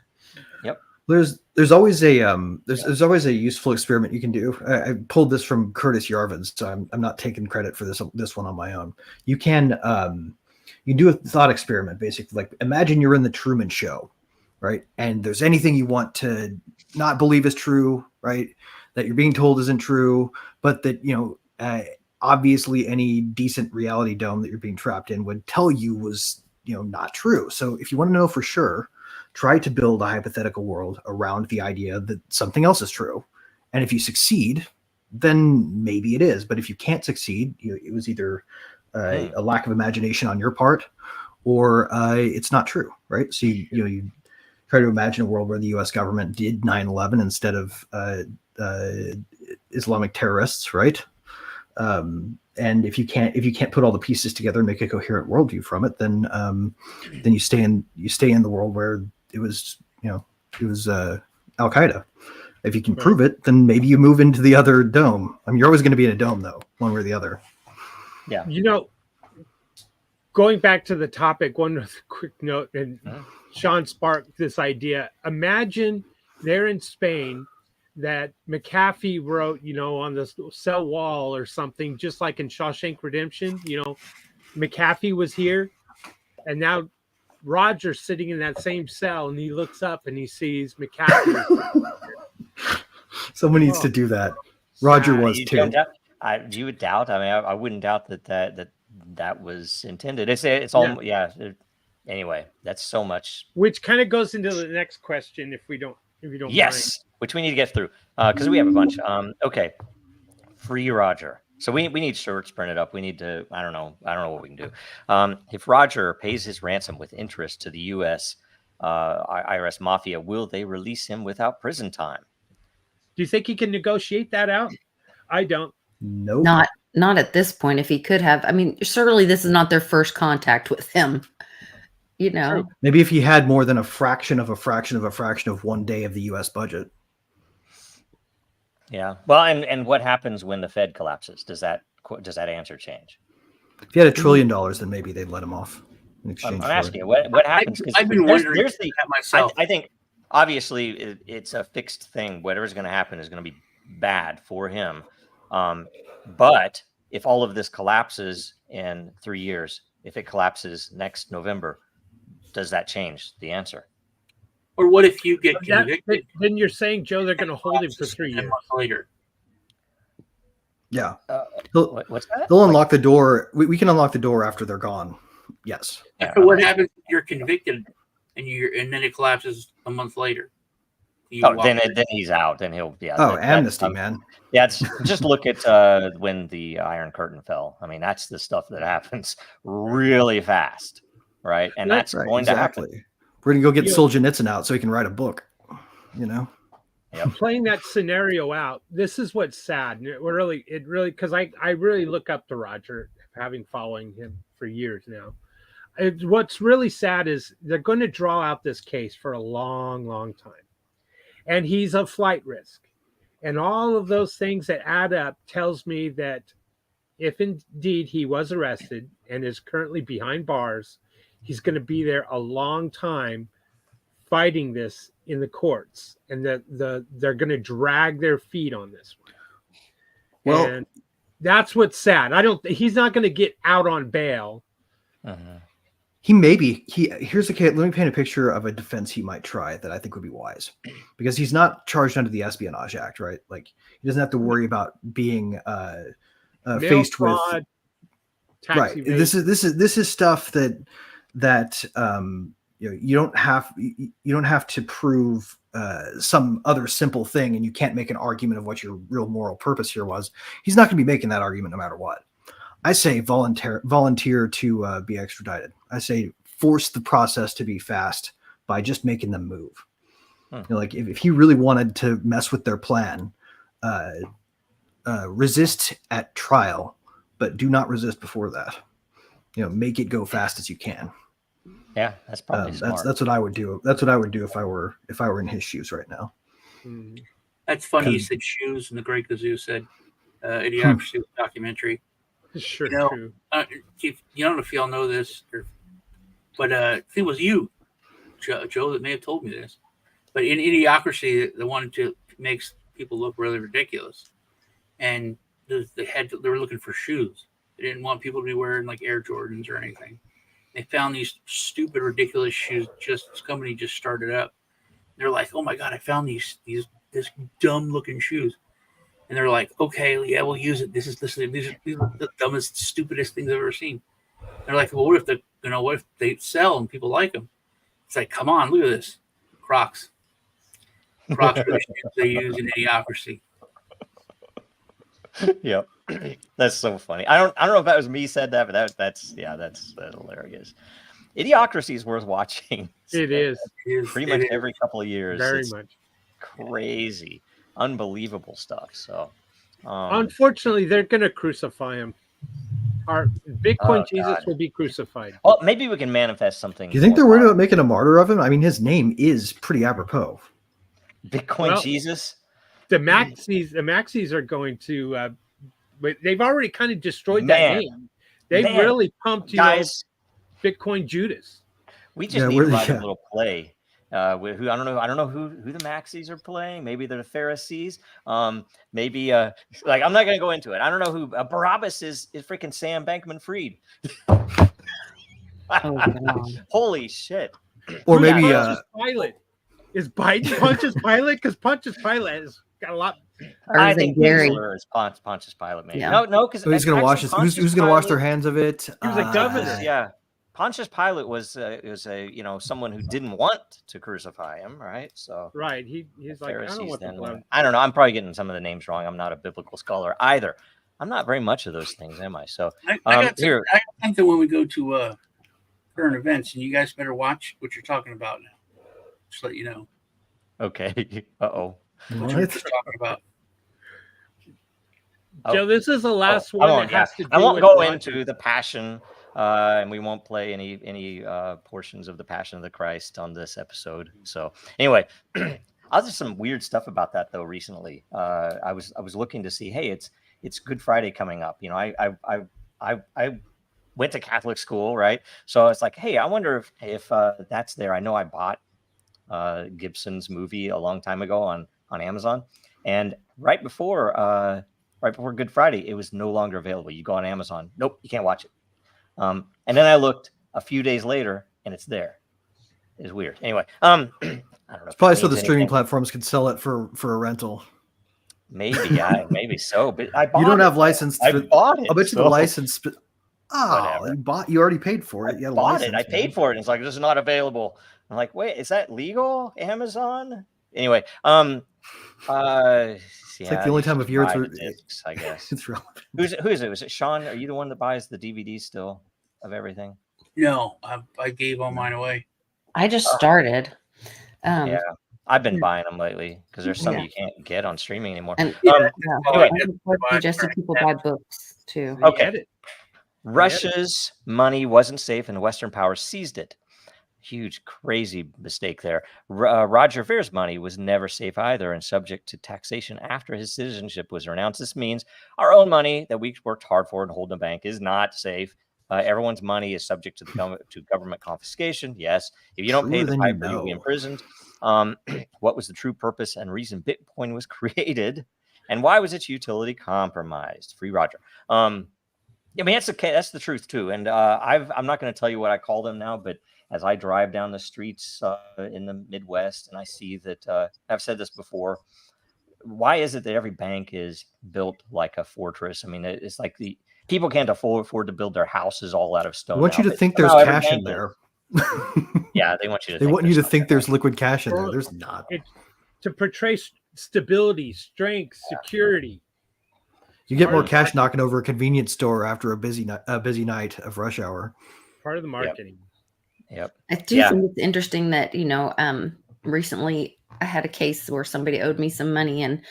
Yep. There's always a there's always a useful experiment you can do. I pulled this from Curtis Yarvin's, so I'm not taking credit for this one on my own. You can you do a thought experiment, basically. Like, imagine you're in the Truman Show, right? And there's anything you want to not believe is true, right? That you're being told isn't true, but that, obviously any decent reality dome that you're being trapped in would tell you was, not true. So if you want to know for sure, try to build a hypothetical world around the idea that something else is true. And if you succeed, then maybe it is. But if you can't succeed, it was either a lack of imagination on your part, or it's not true, right? So you try to imagine a world where the U.S. government did 9/11 instead of Islamic terrorists, right? And if you can't put all the pieces together and make a coherent worldview from it, then you stay in the world where it was Al Qaeda. If you can prove it, then maybe you move into the other dome. I mean, you're always going to be in a dome, though, one way or the other. Yeah. Going back to the topic, one quick note, and Sean sparked this idea. Imagine they're in Spain, that McAfee wrote, on the cell wall or something, just like in Shawshank Redemption. McAfee was here, and now Roger's sitting in that same cell, and he looks up and he sees McAfee. Someone needs to do that. Roger was too. You would doubt. I mean, I wouldn't doubt that was intended. It's all anyway, that's so much. Which kind of goes into the next question, if you don't yes, mind. Which we need to get through because we have a bunch. Okay, free Roger. So we need shirts printed up. We need to. I don't know what we can do. If Roger pays his ransom with interest to the U.S. IRS mafia, will they release him without prison time? Do you think he can negotiate that out? I don't. Nope. Not at this point. If he could have, I mean, certainly this is not their first contact with him. Maybe if he had more than a fraction of one day of the U.S. budget. Yeah. Well, and what happens when the Fed collapses? Does that answer change? If he had $1 trillion, then maybe they'd let him off in exchange. I'm asking you, what happens? I've been wondering that myself. I think obviously it's a fixed thing. Whatever's going to happen is going to be bad for him. But if all of this collapses in 3 years, if it collapses next November, does that change the answer? Or what if you get convicted? Then you're saying, Joe, they're going to hold him for 3 years later. Yeah. What's that? They'll unlock the door. We can unlock the door after they're gone. Yes. What happens if you're convicted and then it collapses a month later? Then he's out. Then he'll be out. Amnesty, man. Yeah, just look at when the Iron Curtain fell. I mean, that's the stuff that happens really fast, right? And that's right, going to happen. We're gonna go get Solzhenitsyn out so he can write a book. Yep. Playing that scenario out. This is what's sad. It really, because I really look up to Roger, having following him for years now. What's really sad is they're going to draw out this case for a long, long time, and he's a flight risk, and all of those things that add up tells me that if indeed he was arrested and is currently behind bars, he's going to be there a long time fighting this in the courts, and they're going to drag their feet on this one. Well, and that's what's sad. He's not going to get out on bail. Here's the case. Let me paint a picture of a defense he might try that I think would be wise, because he's not charged under the Espionage Act, right? Like, he doesn't have to worry about being faced fraud, with right. Evasion. This is stuff that you don't have to prove some other simple thing, and you can't make an argument of what your real moral purpose here was, he's not going to be making that argument no matter what. I say volunteer to be extradited. I say force the process to be fast by just making them move. You know, like if he really wanted to mess with their plan, resist at trial, but do not resist before that. You know, make it go fast as you can. Yeah, that's probably smart. That's what I would do. That's what I would do if I were in his shoes right now. That's funny. You said shoes, and the Great Gazoo said Idiocracy documentary. Sure, you know, true. If, you don't know if y'all know this, but it was you, Joe, that may have told me this. But in Idiocracy, they wanted to make people look really ridiculous, and they were looking for shoes. They didn't want people to be wearing like Air Jordans or anything. They found these stupid, ridiculous shoes. This company just started up. They're like, "Oh my god, I found this dumb looking shoes." And they're like, "Okay, yeah, we'll use it. These are the dumbest, stupidest things I've ever seen." They're like, "Well, what if they sell and people like them?" It's like, come on, look at this, Crocs. Crocs are the shoes they use in Idiocracy. Yep, that's so funny. I don't know if that was me said that, but that's hilarious. Idiocracy is worth watching. It is pretty much every couple of years. Very much crazy, unbelievable stuff. So, unfortunately, they're going to crucify him. Our Bitcoin Jesus will be crucified. Well, maybe we can manifest something. Do you think they're worried about making a martyr of him? I mean, his name is pretty apropos. Bitcoin Jesus. The Maxis are going to. But they've already kind of destroyed that name. They really pumped you, guys. Bitcoin Judas. We just need to write a little play. Who I don't know who the Maxis are playing. Maybe they're the Pharisees. Maybe like I'm not gonna go into it. I don't know who Barabbas is freaking Sam Bankman-Fried. Holy shit. Or maybe Pilate. Is Biden Pontius Pilate? Because Pontius Pilate has got a lot. I think Gary is Pontius Pilate. Maybe no, because who's gonna wash who's gonna wash their hands of it? He was a governor. Yeah. Pontius Pilate was someone who didn't want to crucify him, right? So right, he's like I don't know. I'm probably getting some of the names wrong. I'm not a biblical scholar either. I'm not very much of those things, am I? So I think that when we go to current events, and you guys better watch what you're talking about now. Just let you know. Okay. What you're talking about. Joe, this is the last one that has to do I won't with go into the Passion. And we won't play any portions of the Passion of the Christ on this episode. So anyway, I was just some weird stuff about that though. Recently, I was looking to see, hey, it's Good Friday coming up. You know, I went to Catholic school, right? So it's like, hey, I wonder if that's there. I know I bought Gibson's movie a long time ago on Amazon, and right before Good Friday, it was no longer available. You go on Amazon, nope, you can't watch it. And then I looked a few days later, and it's there. It's weird. Anyway, I don't know. It's probably so the streaming platforms could sell it for a rental. Maybe, maybe so. But I bought you don't it. have license. I bought it. I'll bet you the license. You already paid for it. I bought it. I paid for it. And it's like, this is not available. I'm like, wait, is that legal? Amazon? Anyway, it's like the only time of year it's I guess. It's relevant. Who is it? Was it Sean? Are you the one that buys the DVD still of everything? No, I gave all mine away. I just started. Yeah, I've been buying them lately because there's some you can't get on streaming anymore. And anyway, suggested people buy books too. Okay. Russia's money wasn't safe, and Western powers seized it. Huge, crazy mistake there. Roger Vere's money was never safe either and subject to taxation after his citizenship was renounced. This means our own money that we worked hard for and hold in a bank is not safe. Everyone's money is subject to government confiscation. Yes. If you don't pay the piper, you'll be imprisoned. What was the true purpose and reason Bitcoin was created? And why was its utility compromised? Free Roger. I mean, that's okay. That's the truth too. And I'm not going to tell you what I call them now, but as I drive down the streets in the Midwest and I see that, I've said this before, why is it that every bank is built like a fortress? I mean, it's like the people can't afford to build their houses all out of stone. I want you to think there's cash in there. Yeah, they want you to. They think want you to there's think something there's liquid cash in there. Well, There's not. It's to portray stability, strength, security. You get part more of the cash knocking over a convenience store after a busy night of rush hour. Part of the marketing. Yep. I do think it's interesting that, recently I had a case where somebody owed me some money, and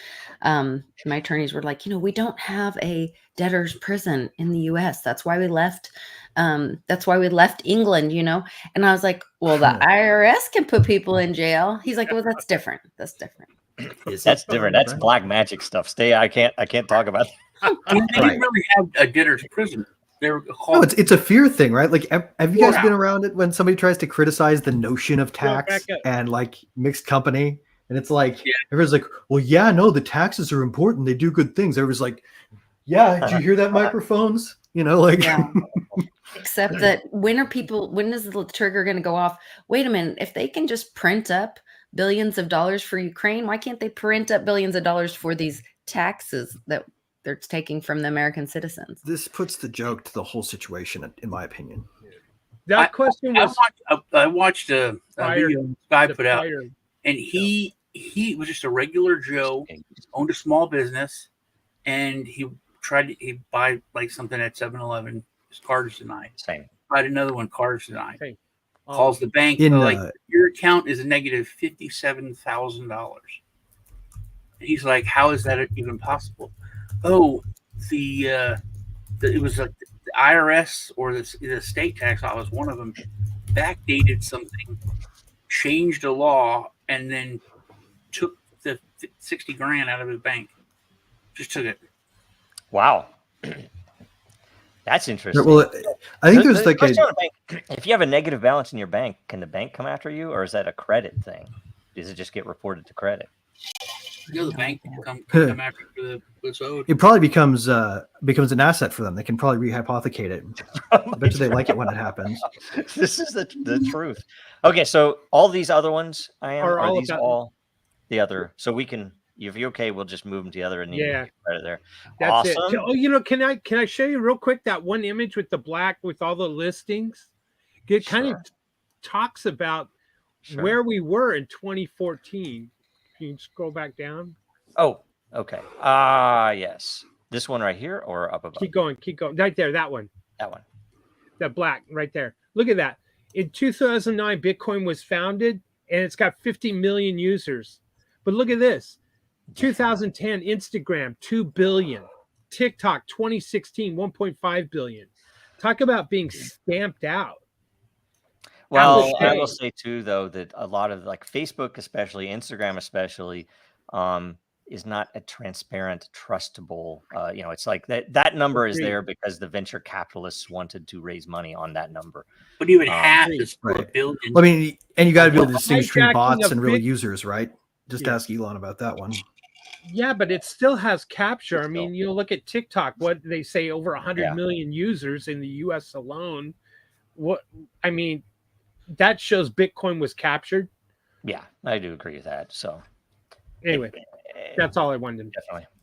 my attorneys were like, we don't have a debtor's prison in the US. That's why we left. That's why we left England, And I was like, well, the IRS can put people in jail. He's like, well, that's different. That's different. That's different. That's black magic stuff. I can't talk about that. I mean, they didn't really have a debtor's prison. They were called. No, it's a fear thing, right? Like, have you guys been around it when somebody tries to criticize the notion of tax and like mixed company? And it's like, everyone's like, well, yeah, no, the taxes are important. They do good things. Everyone's like, yeah, did you hear that, microphones? Except that when is the trigger going to go off? Wait a minute. If they can just print up billions of dollars for Ukraine, why can't they print up billions of dollars for these taxes that they're taking from the American citizens? This puts the joke to the whole situation, in my opinion. That question was. I watched a video this guy put out, and he was just a regular Joe, owned a small business, and he tried to buy like something at 7-Eleven. His card is denied. Same. Tried another one, card is denied. Same. Calls the bank, like, your account is a negative $57,000. And he's like, how is that even possible? Oh, it was like the IRS or the state tax office, one of them backdated something, changed a law, and then took the $60,000 out of his bank. Just took it. Wow. That's interesting. Well, I think there's like if you have a negative balance in your bank, can the bank come after you, or is that a credit thing? Does it just get reported to credit? The bank can come after what's owed. It probably becomes an asset for them. They can probably rehypothecate it. I bet you they like it when it happens. This is the truth. Okay, so all these other ones, are these all the other? So we can. If you're okay, we'll just move them to the other and right there. That's awesome. It. Can I show you real quick that one image with the black with all the listings? It kind of talks about where we were in 2014. Can you scroll back down? Oh, okay. Yes. This one right here or up above? Keep going. Right there, that one. That one. That black right there. Look at that. In 2009, Bitcoin was founded, and it's got 50 million users. But look at this. 2010, Instagram, 2 billion. TikTok, 2016, 1.5 billion. Talk about being stamped out. Well, I will say too, though, that a lot of like Facebook, especially Instagram, especially, is not a transparent, trustable. It's like that number is there because the venture capitalists wanted to raise money on that number. But even half is a billion. I mean, and you got to be able to distinguish between bots and real users, right? Just ask Elon about that one. Yeah, but it still has capture. I mean, you look at TikTok, what they say, over 100 million users in the US alone. That shows Bitcoin was captured. Yeah, I do agree with that. So anyway, that's all I wanted.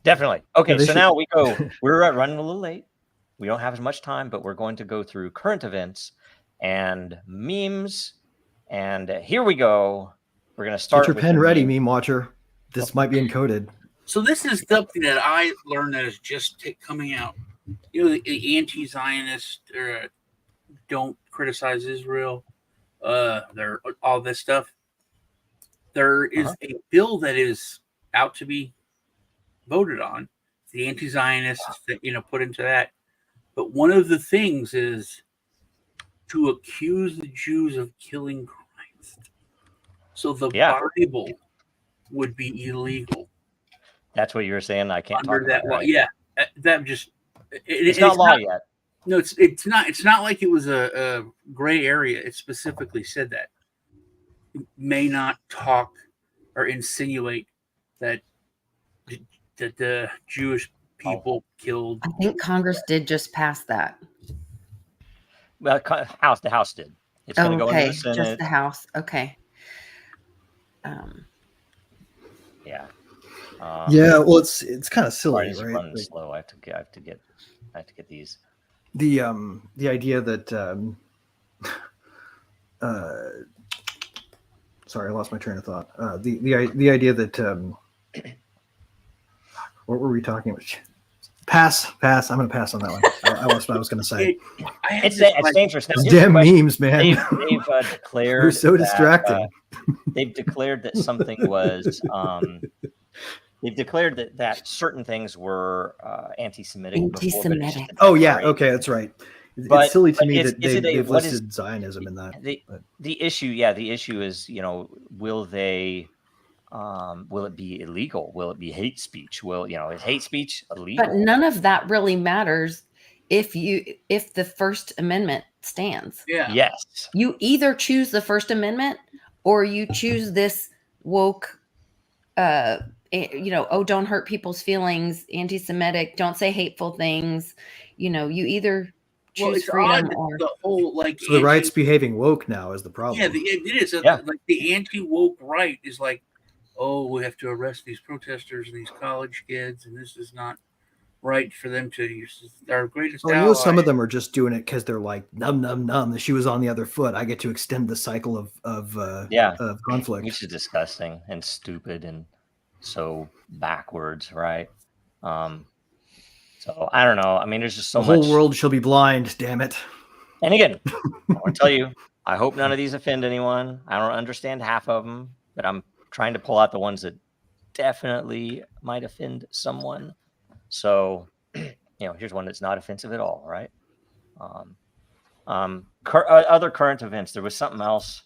Definitely. Okay, so now we go. We're running a little late. We don't have as much time, but we're going to go through current events and memes. And here we go. We're going to start. Get your pen ready, meme watcher. This might be encoded. So this is something that I learned that is just coming out. The anti-Zionist don't criticize Israel. They're all this stuff. There is a bill that is out to be voted on. The anti-Zionists that put into that. But one of the things is to accuse the Jews of killing Christ. So the Bible would be illegal. That's what you were saying. I can't under talk that about law. Right? Yeah, that just it's not law yet. No, it's not. It's not like it was a gray area. It specifically said that you may not talk or insinuate that the Jewish people killed. I think Congress did just pass that. Well, the House did. It's going to go into the Senate. Just the House. Okay. Yeah. Well, it's kind of silly, right? Running slow. I have to get these. The idea that sorry, I lost my train of thought. The idea that what were we talking about? Pass. I'm going to pass on that one. I lost what I was going to say. It's dangerous. Now, here's damn memes, man. They've declared They're so distracting. They've declared that something was. They've declared that certain things were anti-Semitic. Anti-Semitic. Oh yeah, okay, that's right. It's silly to me that they've listed Zionism in that. The issue is, will they? Will it be illegal? Will it be hate speech? Is hate speech illegal? But none of that really matters if the First Amendment stands. Yeah. Yes. You either choose the First Amendment or you choose this woke, don't hurt people's feelings, anti-Semitic, don't say hateful things. You either choose freedom or the whole So the right's behaving woke now is the problem. Yeah, it is. Yeah. Like the anti-woke right is like, oh, we have to arrest these protesters and these college kids, and this is not right for them to use our greatest ally. Some of them are just doing it because they're like, num. The shoe is on the other foot. I get to extend the cycle of conflict. Which is disgusting and stupid and so backwards, right? So I don't know. I mean, there's just so much. The whole world shall be blind. Damn it! And again, I want to tell you, I hope none of these offend anyone. I don't understand half of them, but I'm trying to pull out the ones that definitely might offend someone. So, here's one that's not offensive at all, right? Other current events. There was something else.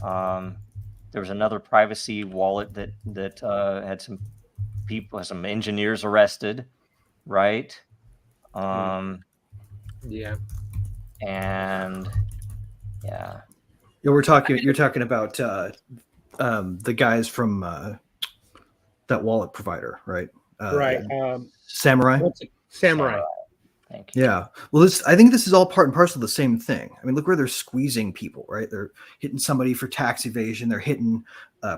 There was another privacy wallet that had some people, some engineers arrested, right? Yeah. And yeah. You're talking about the guys from that wallet provider, right? Right. Samurai. Samurai. Thank you. Yeah. Well, I think this is all part and parcel of the same thing. I mean, look where they're squeezing people, right? They're hitting somebody for tax evasion. They're hitting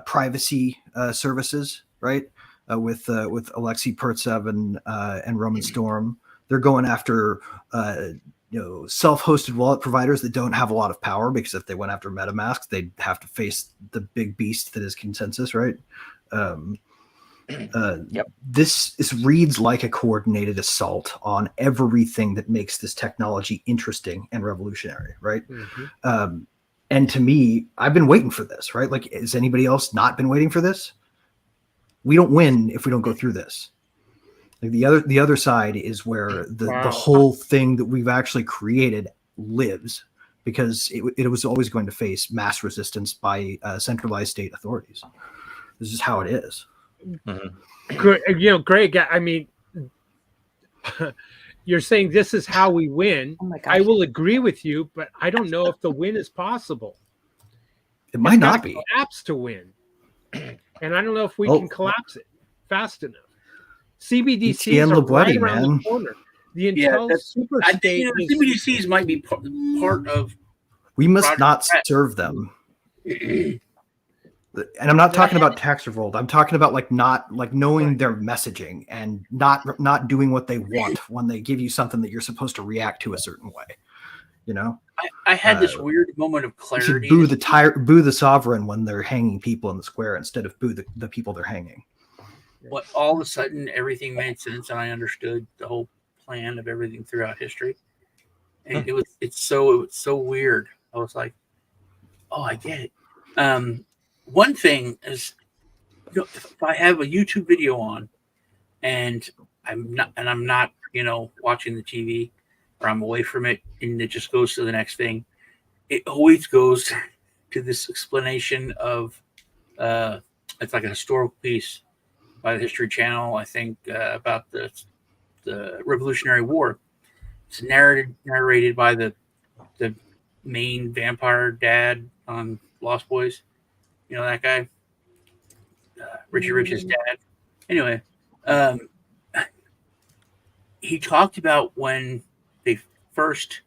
privacy services, right? With Alexei Pertsev and Roman Storm. They're going after self-hosted wallet providers that don't have a lot of power, because if they went after MetaMask, they'd have to face the big beast that is consensus, right? Yep. This reads like a coordinated assault on everything that makes this technology interesting and revolutionary, right? Mm-hmm. And to me, I've been waiting for this, right? Like, has anybody else not been waiting for this? We don't win if we don't go through this. Like the other side is where the whole thing that we've actually created lives, because it was always going to face mass resistance by centralized state authorities. This is how it is. Mm-hmm. Greg, I mean, you're saying this is how we win. Oh my gosh. I will agree with you, but I don't know if the win is possible. It might not be. Collapse to win, and I don't know if we can collapse it fast enough. CBDCs are right around the corner. The Intel super state. CBDCs might be part of. We must not serve them. And I'm not talking about tax revolt. I'm talking about not knowing their messaging and not doing what they want when they give you something that you're supposed to react to a certain way. I had this weird moment of clarity. You should boo the sovereign when they're hanging people in the square instead of boo the people they're hanging. But all of a sudden, everything made sense, and I understood the whole plan of everything throughout history. And it's so weird. I was like, oh, I get it. One thing is, if I have a YouTube video on, and I'm not, watching the TV, or I'm away from it, and it just goes to the next thing, it always goes to this explanation of, it's like a historical piece by the History Channel, I think, about the Revolutionary War. It's narrated by the main vampire dad on Lost Boys. You know that guy, Richie Rich's dad. Anyway, he talked about when they first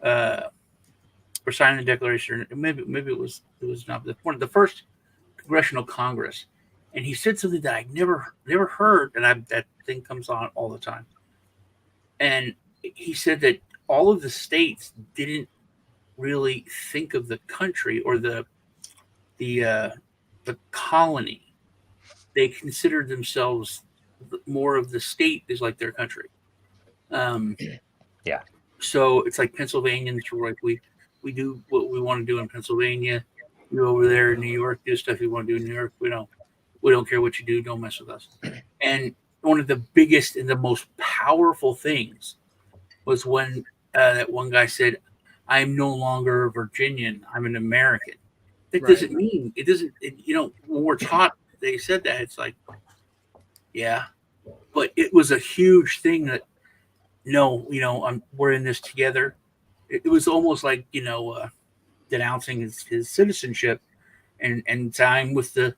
were signing the Declaration. Maybe it was not the first Congressional Congress, and he said something that I never heard, and that thing comes on all the time. And he said that all of the states didn't really think of the country or the colony. They considered themselves more of the state is like their country. Yeah. So it's like Pennsylvanians were like, we do what we want to do in Pennsylvania. You over there in New York do stuff you want to do in New York. We don't care what you do. Don't mess with us. And one of the biggest and the most powerful things was when that one guy said, "I'm no longer a Virginian. I'm an American." That doesn't mean it doesn't. When we're taught they said that, it's like, yeah, but it was a huge thing that no, we're in this together. It was almost like denouncing his citizenship and time with the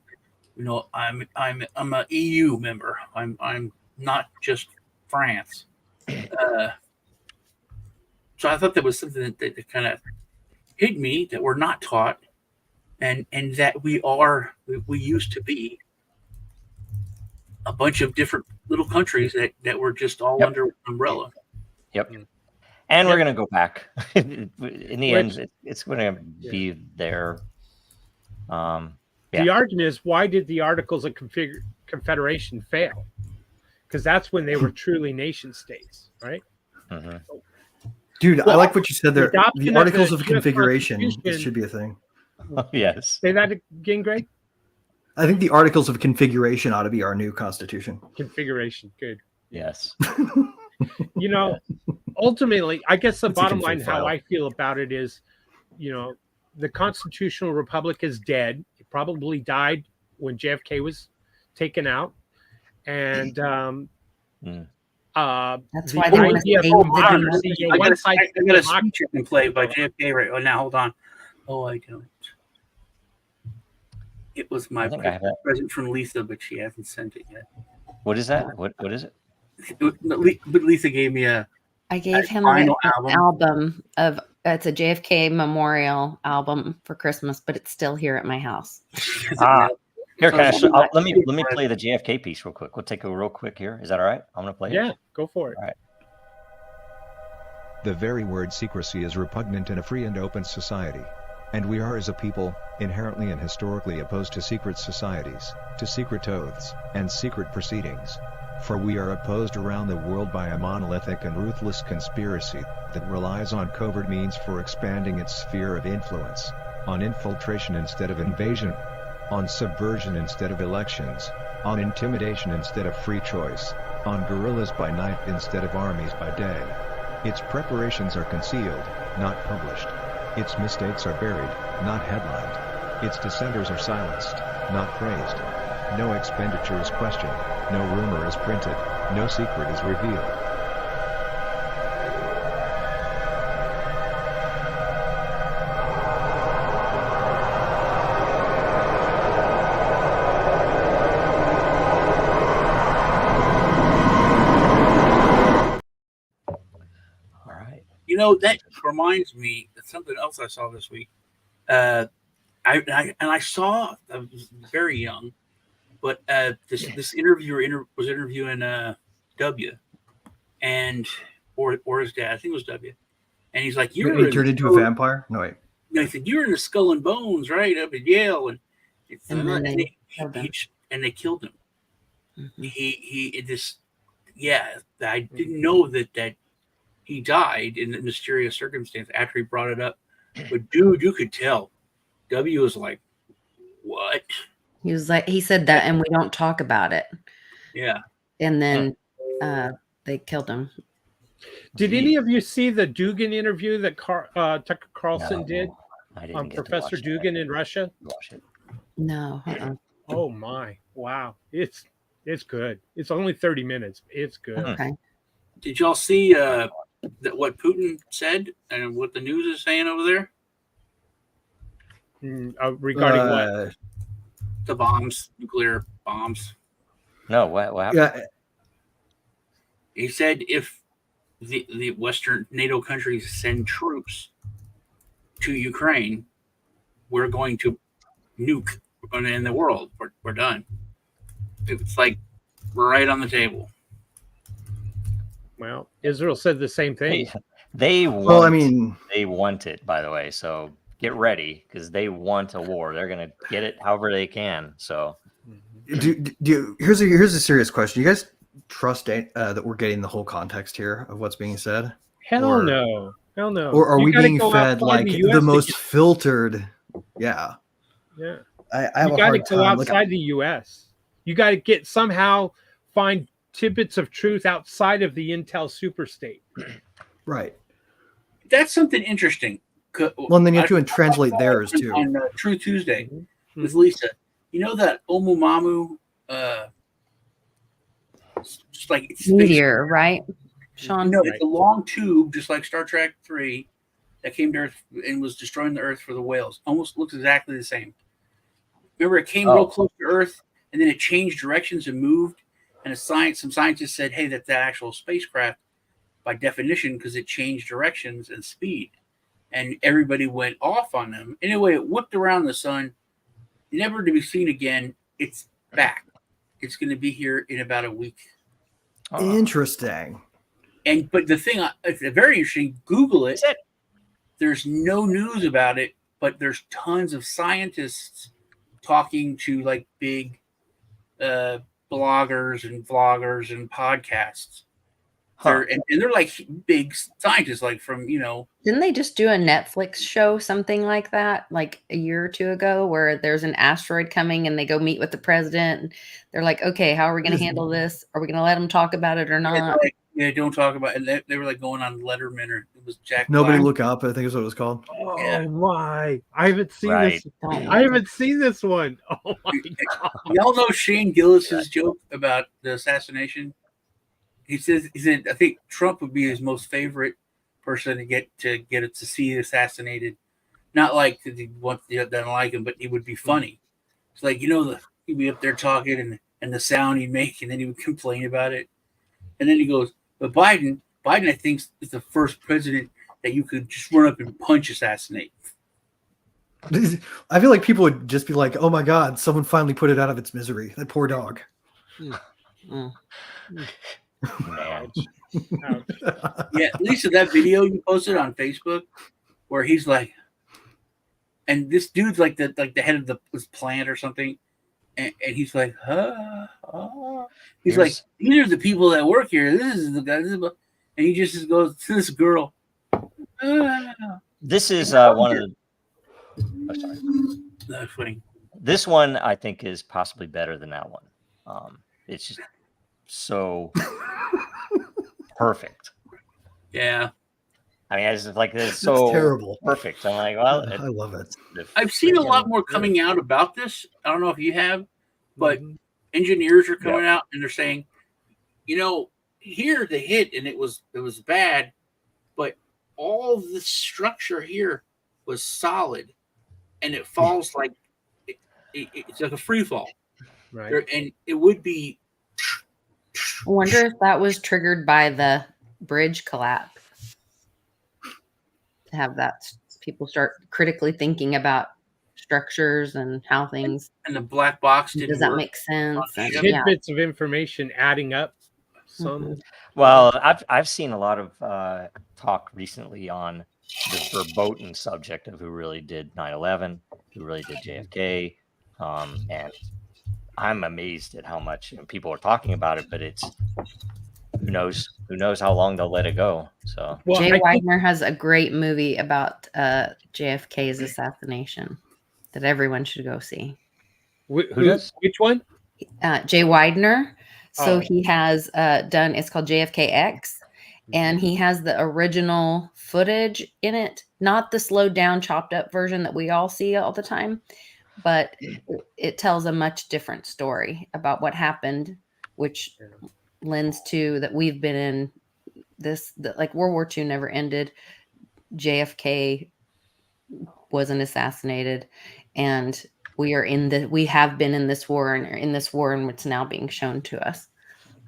I'm a EU member. I'm not just France. So I thought that was something that kind of hit me that we're not taught, and that we used to be a bunch of different little countries that were just all under one umbrella. Yep. And we're going to go back. In the end, it's going to be there. The argument is, why did the Articles of Confederation fail? Because that's when they were truly nation states, right? Mm-hmm. Dude, I like what you said there. The Articles of Configuration should be a thing. Yes. Say that again, Greg? I think the Articles of Configuration ought to be our new constitution. Configuration, good. Yes. Ultimately, I guess the bottom line, how I feel about it is, the constitutional republic is dead. It probably died when JFK was taken out. And that's why they want to I got a speech I can play by JFK right now. Hold on. Oh, I don't. It was my present from Lisa, but she hasn't sent it yet. What is that? What is it? But Lisa gave me I gave him an album of it's a JFK memorial album for Christmas, but it's still here at my house. Here, let me play the JFK piece real quick. We'll take a real quick here. Is that all right? I'm going to play it. Yeah, go for it. All right. The very word secrecy is repugnant in a free and open society. And we are as a people, inherently and historically opposed to secret societies, to secret oaths, and secret proceedings. For we are opposed around the world by a monolithic and ruthless conspiracy that relies on covert means for expanding its sphere of influence, on infiltration instead of invasion, on subversion instead of elections, on intimidation instead of free choice, on guerrillas by night instead of armies by day. Its preparations are concealed, not published. Its mistakes are buried, not headlined. Its dissenters are silenced, not praised. No expenditure is questioned, no rumor is printed, no secret is revealed. That reminds me of something else I saw this week. I saw, I was very young, but this interviewer was interviewing W, and or his dad, I think it was W, and he's like, he turned into a vampire? No, wait. He said, "You're in the Skull and Bones, right, up at Yale," and they killed him. Mm-hmm. I didn't know that he died in a mysterious circumstance after he brought it up. But dude, you could tell. W was like, what? He was like, he said that, and we don't talk about it. Yeah. And then they killed him. Did any of you see the Dugin interview that Tucker Carlson did on Professor Dugin in Russia? No. Oh my! Wow, it's good. It's only 30 minutes. It's good. Okay. Did y'all see what Putin said and what the news is saying over there? Regarding what? The bombs, nuclear bombs. No, what happened? Yeah. He said if the Western NATO countries send troops to Ukraine, we're going to nuke. We're going to end the world. We're done. It's like right on the table. Well, Israel said the same thing. Hey, They want. Well, I mean, they want it. By the way, so get ready because they want a war. They're gonna get it however they can. So, here's a serious question. You guys trust that we're getting the whole context here of what's being said? Hell no. Hell no. Or are You we gotta being go fed outside like US the to most get- filtered? Yeah. Yeah. I have You a got to hard go time. outside the U.S. You got to get somehow find tidbits of truth outside of the Intel superstate. Right. That's something interesting. Well, and then you have to translate theirs too. On True Tuesday Mm-hmm. with Lisa, you know that Oumuamua, just like it's Meteor, right, Sean? No, it's a long tube, just like Star Trek 3, that came to Earth and was destroying the Earth for the whales. Almost looks exactly the same. Remember, it came real close to Earth, and then it changed directions and moved. And some scientists said, "Hey, that's that actual spacecraft by definition because it changed directions and speed." And everybody went off on them. Anyway, it whipped around the sun, never to be seen again. It's back. It's going to be here in about a week. Interesting. But the thing, it's very interesting. Google it. There's no news about it, but there's tons of scientists talking to like big bloggers and vloggers and podcasts. And they're like big scientists, like from, Didn't they just do a Netflix show, something like that, like a year or two ago, where there's an asteroid coming and they go meet with the president? And they're like, okay, how are we going to handle this? Are we going to let them talk about it or not? Yeah, don't talk about it. And they were like going on Letterman, or it was Jack Nobody Black. Look Up, I think is what it was called. Oh Yeah. my! I haven't seen Right. this. I haven't seen this one. Oh my god! Y'all know Shane Gillis's joke about the assassination? He said, I think Trump would be his most favorite person to get it to see assassinated. Not like because he doesn't like him, but he would be funny. It's like, he'd be up there talking and the sound he'd make, and then he would complain about it. And then he goes, but Biden, I think, is the first president that you could just run up and punch assassinate. I feel like people would just be like, "Oh my God, someone finally put it out of its misery." That poor dog. Mm. Man. Yeah, Lisa, that video you posted on Facebook where he's like, and this dude's like the head of this plant or something, and he's like, he's like, these are the people that work here. This is the guy, and he just goes to this girl. This is one of the. Oh, sorry. That's funny. This one I think is possibly better than that one. It's just so perfect. Yeah. I mean, it's like it's so terrible. Perfect. I'm like, well, I love it. I've seen a lot more coming out about this. I don't know if you have, but engineers are coming out and they're saying, here the hit and it was bad, but all the structure here was solid, and it falls like it's like a free fall, Right. and it would be. I wonder if that was triggered by the bridge collapse. To have that, people start critically thinking about structures and how things. And the black box didn't Does that work. make sense? And, Tidbits of information adding up. Some. Well, I've seen a lot of talk recently on the verboten subject of who really did 9/11, who really did JFK, and I'm amazed at how much people are talking about it. But it's who knows how long they'll let it go. So Jay Weidner has a great movie about JFK's assassination that everyone should go see. Who does? Which one? Jay Weidner. So he has done, it's called JFKX, and he has the original footage in it, not the slowed down, chopped up version that we all see all the time, but it tells a much different story about what happened, which lends to that we've been in this, like World War II never ended. JFK wasn't assassinated, and we have been in this war, and in this war, and it's now being shown to us.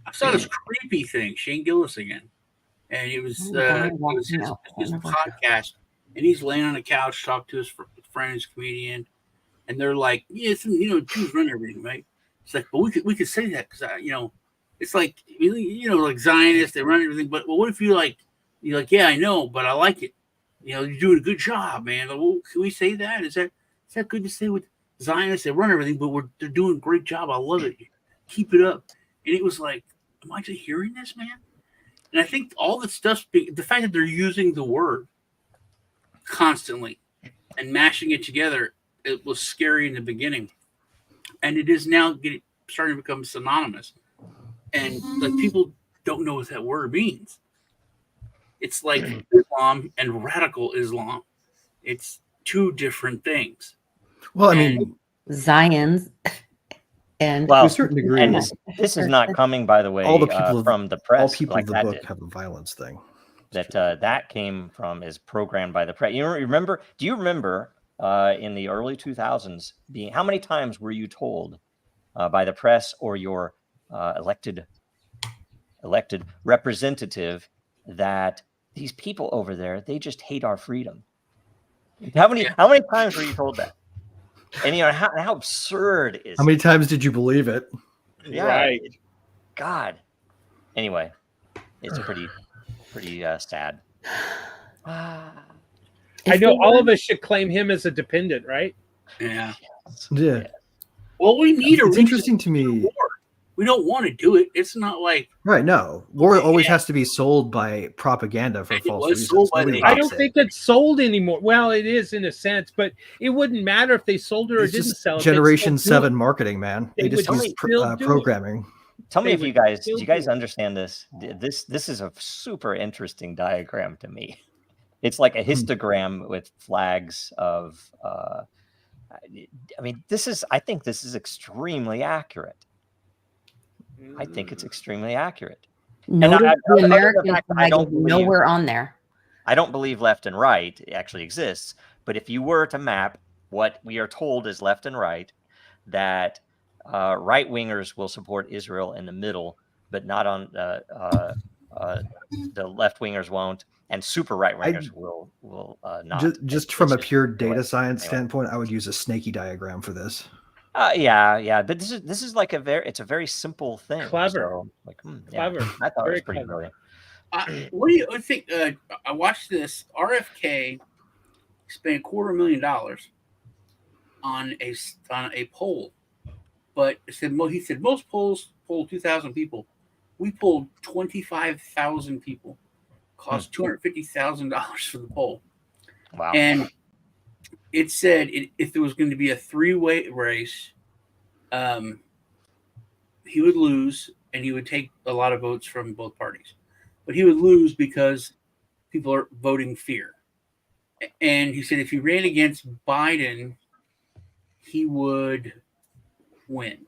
I saw this creepy thing, Shane Gillis again, and it was his podcast, and he's laying on a couch talking to his friend, his comedian, and they're like, "Yeah, Jews run everything, right?" It's like, but we could say that because it's like like Zionists, they run everything, but what if you like You're like, yeah, I know, but I like it. You're doing a good job, man. Like, well, can we say that? Is that good to say with Zionists? They run everything, but they're doing a great job. I love it. Keep it up. And it was like, am I just hearing this, man? And I think all the stuff, the fact that they're using the word constantly and mashing it together, it was scary in the beginning, and it is now starting to become synonymous. And like people don't know what that word means. It's like Islam and radical Islam. It's two different things. Well, I mean, Zions and to Well, a certain degree, and this is not coming, by the way, all the people from the all press. people like of the that book did. have a violence thing. That came from is programmed by the press. You remember? Do you remember in the early 2000s being how many times were you told by the press or your elected representative that these people over there, they just hate our freedom? How many times were you told that? And how absurd is How many times did you believe it? Yeah, Right. God. Anyway, it's pretty sad. I know all of us should claim him as a dependent, right? Yeah. Yeah. Well, we need It's interesting to me. war. We don't want to do it. It's not like Right, no. War always has to be sold by propaganda for And it false was reasons. sold by Nobody the- I likes don't it. think it's sold anymore. Well, it is in a sense, but it wouldn't matter if they sold it or It's didn't just sell it. They'd Generation still do 7 it. marketing, man. They They just would use still do it. programming. Tell me They if you would guys still do you guys do it. understand this? This is a super interesting diagram to me. It's like a histogram with flags of I mean, I think this is extremely accurate. I think it's extremely accurate. Notice I- the other than the American fact that I flag don't is believe- nowhere on there. I don't believe left and right actually exists, but if you were to map what we are told is left and right, that right wingers will support Israel in the middle, but not on the left wingers won't, and super right wingers will not. Just from a It's pure data science anyway. standpoint, I would use a snaky diagram for this. Yeah, but this is like it's a very simple thing. Clever. So, like, Clever. I thought it Very was pretty clever. brilliant. what do you think? I watched this. RFK spent $250,000 on a poll, but he said most polls poll 2,000 people. We polled 25,000 people. Cost $250,000 for the poll. Wow. And it said if there was going to be a three-way race, he would lose and he would take a lot of votes from both parties. But he would lose because people are voting fear. And he said if he ran against Biden, he would win.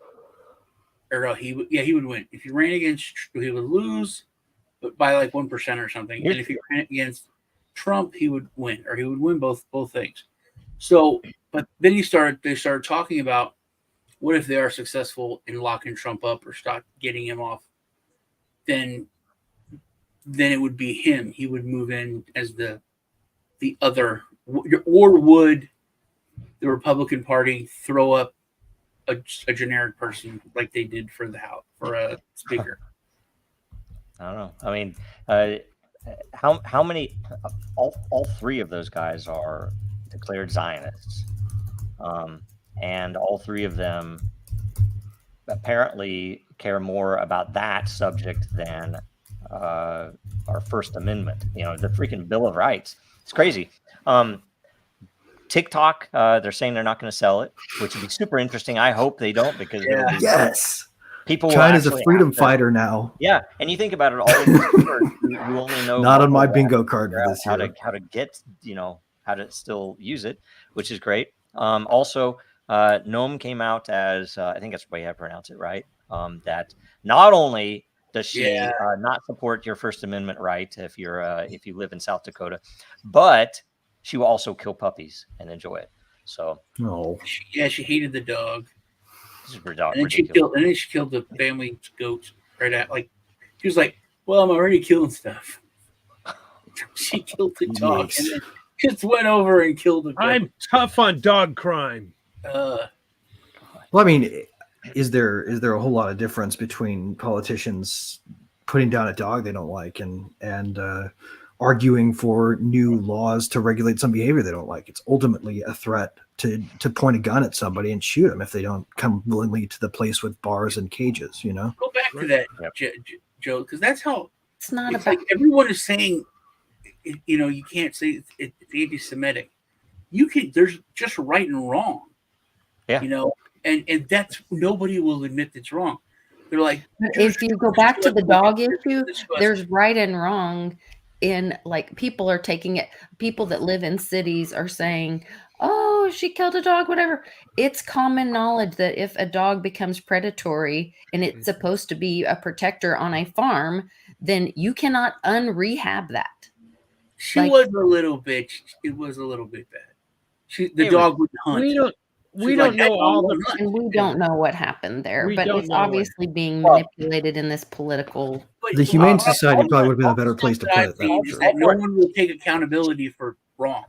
Or no, he would win. If he ran against, he would lose, but by like 1% or something. And if he ran against Trump, he would win, or he would win both things. So, but then they started talking about what if they are successful in locking Trump up or stop getting him off, then it would be him. He would move in as the other, or would the Republican Party throw up a generic person like they did for the House for a speaker? I don't know. I mean, how many? All three of those guys are declared Zionists, and all three of them apparently care more about that subject than our First Amendment. The freaking Bill of Rights. It's crazy. TikTok, they're saying they're not going to sell it, which would be super interesting. I hope they don't, because Yes. people. China's a freedom fighter now. Yeah, and you think about it, all of these you only know Not on my bingo card for this how year. to get, how to still use it, which is great. Also, Noam came out as I think that's the way I pronounce it, right? That not only does she not support your First Amendment right if you live in South Dakota, but she will also kill puppies and enjoy it. So she hated the dog. This is ridiculous. And then she killed the family goats right at she was like, well, I'm already killing stuff. She killed the dog and then just went over and killed the goat. I'm tough on dog crime. Well, I mean, is there a whole lot of difference between politicians putting down a dog they don't like and arguing for new laws to regulate some behavior they don't like. It's ultimately a threat to point a gun at somebody and shoot them if they don't come willingly to the place with bars and cages. You know, go back to that, Joe, because that's how It's not it's about. like everyone is saying. You can't say it's anti-Semitic. You can. There's just right and wrong. Yeah. And that's nobody will admit it's wrong. They're like, If you go back to the dog issue, there's right and wrong in like people are taking it. People that live in cities are saying, oh, she killed a dog, whatever. It's common knowledge that if a dog becomes predatory and it's supposed to be a protector on a farm, then you cannot unrehab that. She was a little bit. It was a little bit bad. The dog wouldn't hunt. We don't know all the, and we don't know what happened there, We but don't it's know obviously being manipulated in this political. the Humane Society probably would have been a better place to put it. That no one will take accountability for wrong.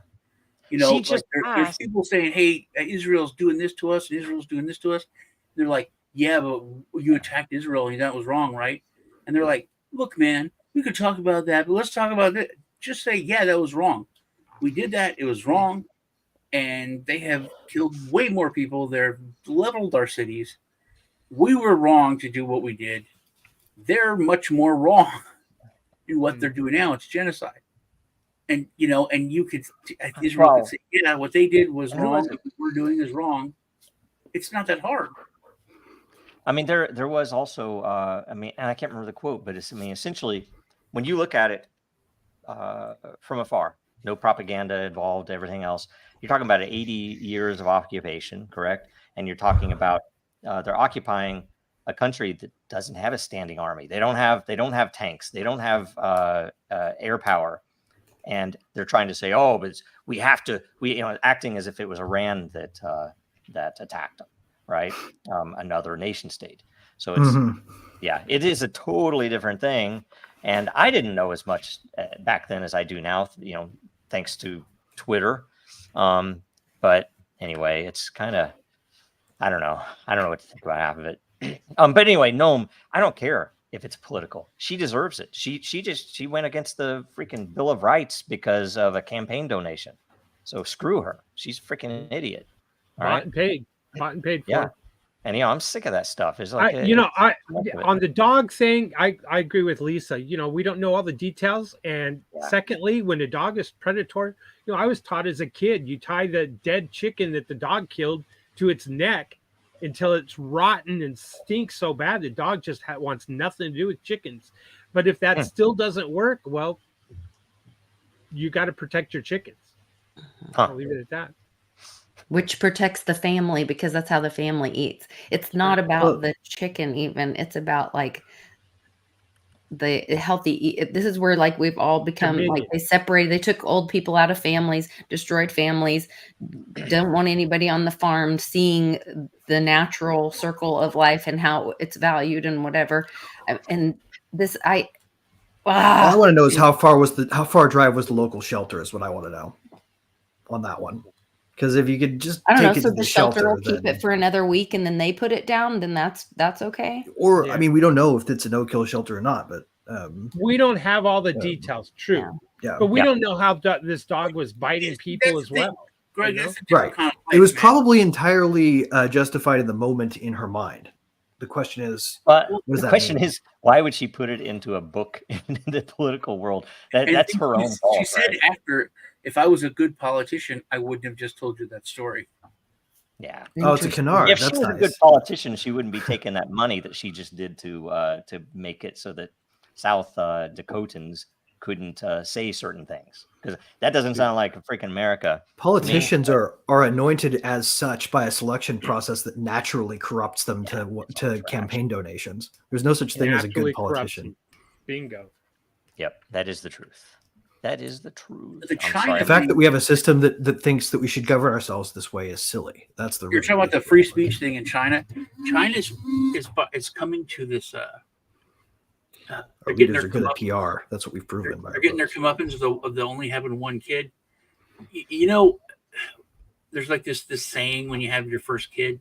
There's people saying, "Hey, Israel's doing this to us, and Israel's doing this to us." They're like, "Yeah, but you attacked Israel, and that was wrong, right?" And they're like, "Look, man, we could talk about that, but let's talk about it. Just say, yeah, that was wrong. We did that. It was wrong." And they have killed way more people. They've leveled our cities. We were wrong to do what we did. They're much more wrong in what they're doing now. It's genocide. And you could Israel could say, yeah, what they did was wrong. What we're doing is wrong. It's not that hard. I mean, there was also, and I can't remember the quote, but essentially, when you look at it from afar, no propaganda involved, everything else. You're talking about 80 years of occupation, correct? And you're talking about they're occupying a country that doesn't have a standing army. They don't have tanks. They don't have air power, and they're trying to say, oh, but we have to. Acting as if it was Iran that attacked them, right? Another nation state. So it's it is a totally different thing. And I didn't know as much back then as I do now, thanks to Twitter. But anyway, it's kind of, I don't know what to think about half of it. But anyway, Noam, I don't care if it's political. She deserves it. She went against the freaking Bill of Rights because of a campaign donation. So screw her. She's a freaking idiot. All right. Bought and paid for. Yeah. And I'm sick of that stuff. It's like on the dog thing, I agree with Lisa. We don't know all the details. And secondly, when a dog is predatory, I was taught as a kid, you tie the dead chicken that the dog killed to its neck until it's rotten and stinks so bad the dog just wants nothing to do with chickens. But if that still doesn't work, well, you got to protect your chickens. I'll leave it at that. Which protects the family because that's how the family eats. It's not about the chicken even. It's about like the healthy. This is where like we've all become like they separated. They took old people out of families, destroyed families, don't want anybody on the farm seeing the natural circle of life and how it's valued and whatever. And this, all I want to know is how far drive was the local shelter is what I want to know on that one. Because if you could just take it to the shelter will keep it for another week and then they put it down, then that's okay. Or I mean, we don't know if it's a no-kill shelter or not, but we don't have all the details. True, but we don't know how this dog was biting people as well. Greg, right? It was probably entirely justified in the moment in her mind. The question is, the question is, why would she put it into a book in the political world? That's her own fault. She said after, if I was a good politician, I wouldn't have just told you that story. Yeah. Oh, it's a canard. If she was a good politician, she wouldn't be taking that money that she just did to make it so that South Dakotans couldn't say certain things, because that doesn't sound like freaking America. Politicians are anointed as such by a selection process that naturally corrupts them to campaign donations. There's no such thing as a good politician. Bingo. Yep, that is the truth. That is the truth. The fact that we have a system that thinks that we should govern ourselves this way is silly. That's the. You're talking about the free speech thing in China. China is coming to this. Our leaders are good at PR. That's what we've proven. They're getting their comeuppance of the only having one kid. There's like this saying when you have your first kid,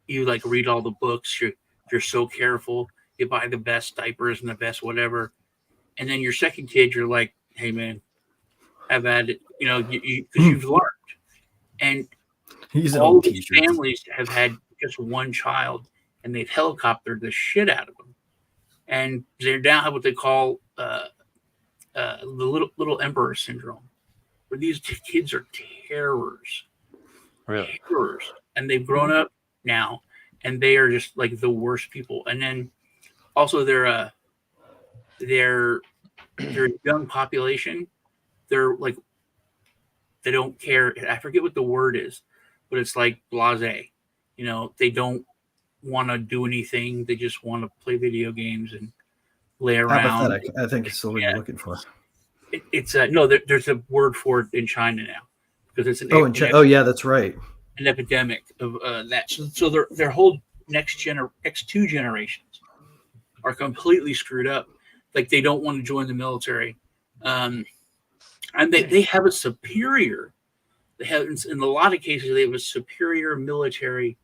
you like read all the books. You're so careful. You buy the best diapers and the best whatever, and then your second kid, you're like, hey man, have at it. You know, because you've learned, and Use it all on these t-shirts. families have had just one child, and they've helicoptered the shit out of them, and they now have what they call the little emperor syndrome, where these kids are terrors, Really? terrors, and they've grown up now, and they are just like the worst people. And then also their young population, they're like they don't care. I forget what the word is, but it's like blasé. You know, they don't want to do anything. They just want to play video games and lay around. Apathetic, I think is the word you're looking for. It's no. There's a word for it in China now because it's Oh, yeah, that's right. an epidemic of that. So their whole next two generations are completely screwed up. Like they don't want to join the military, and they have a superior. They have in a lot of cases they have a superior military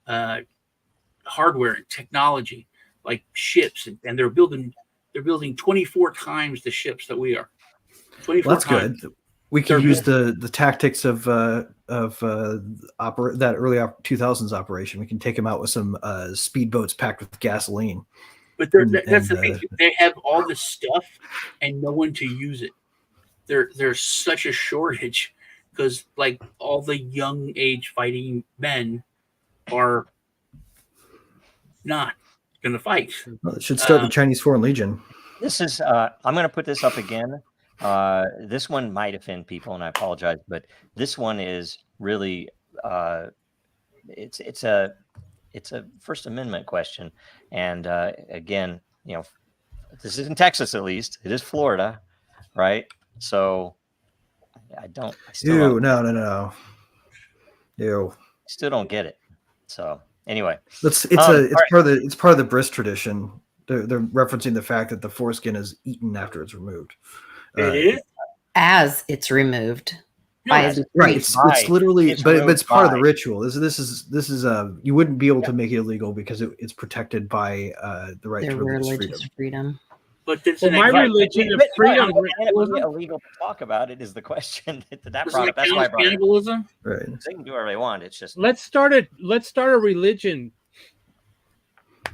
hardware and technology, like ships, and they're building 24 times the ships that we are. 24 Well, that's times. good. We can use the tactics of that early 2000s operation. We can take them out with some speedboats packed with gasoline. But that's the thing. They have all this stuff and no one to use it. There's such a shortage because like all the young age fighting men are not going to fight. Well, it should start with Chinese Foreign Legion. This is I'm going to put this up again. This one might offend people, and I apologize, but this one is really it's a First Amendment question, and again, you know, this is in Texas at least. It is Florida, right? So I still no. Ew. Still don't get it. So anyway, it's part of the bris tradition. They're referencing the fact that the foreskin is eaten after it's removed. It is as it's removed. Right, it's literally, but it's part of the ritual. This is you wouldn't be able to make it illegal because it's protected by the right to religious freedom. But my religion of freedom is illegal to talk about it is the question that brought up. That's why I brought cannibalism. Right. They can do whatever they want. It's just let's start a religion.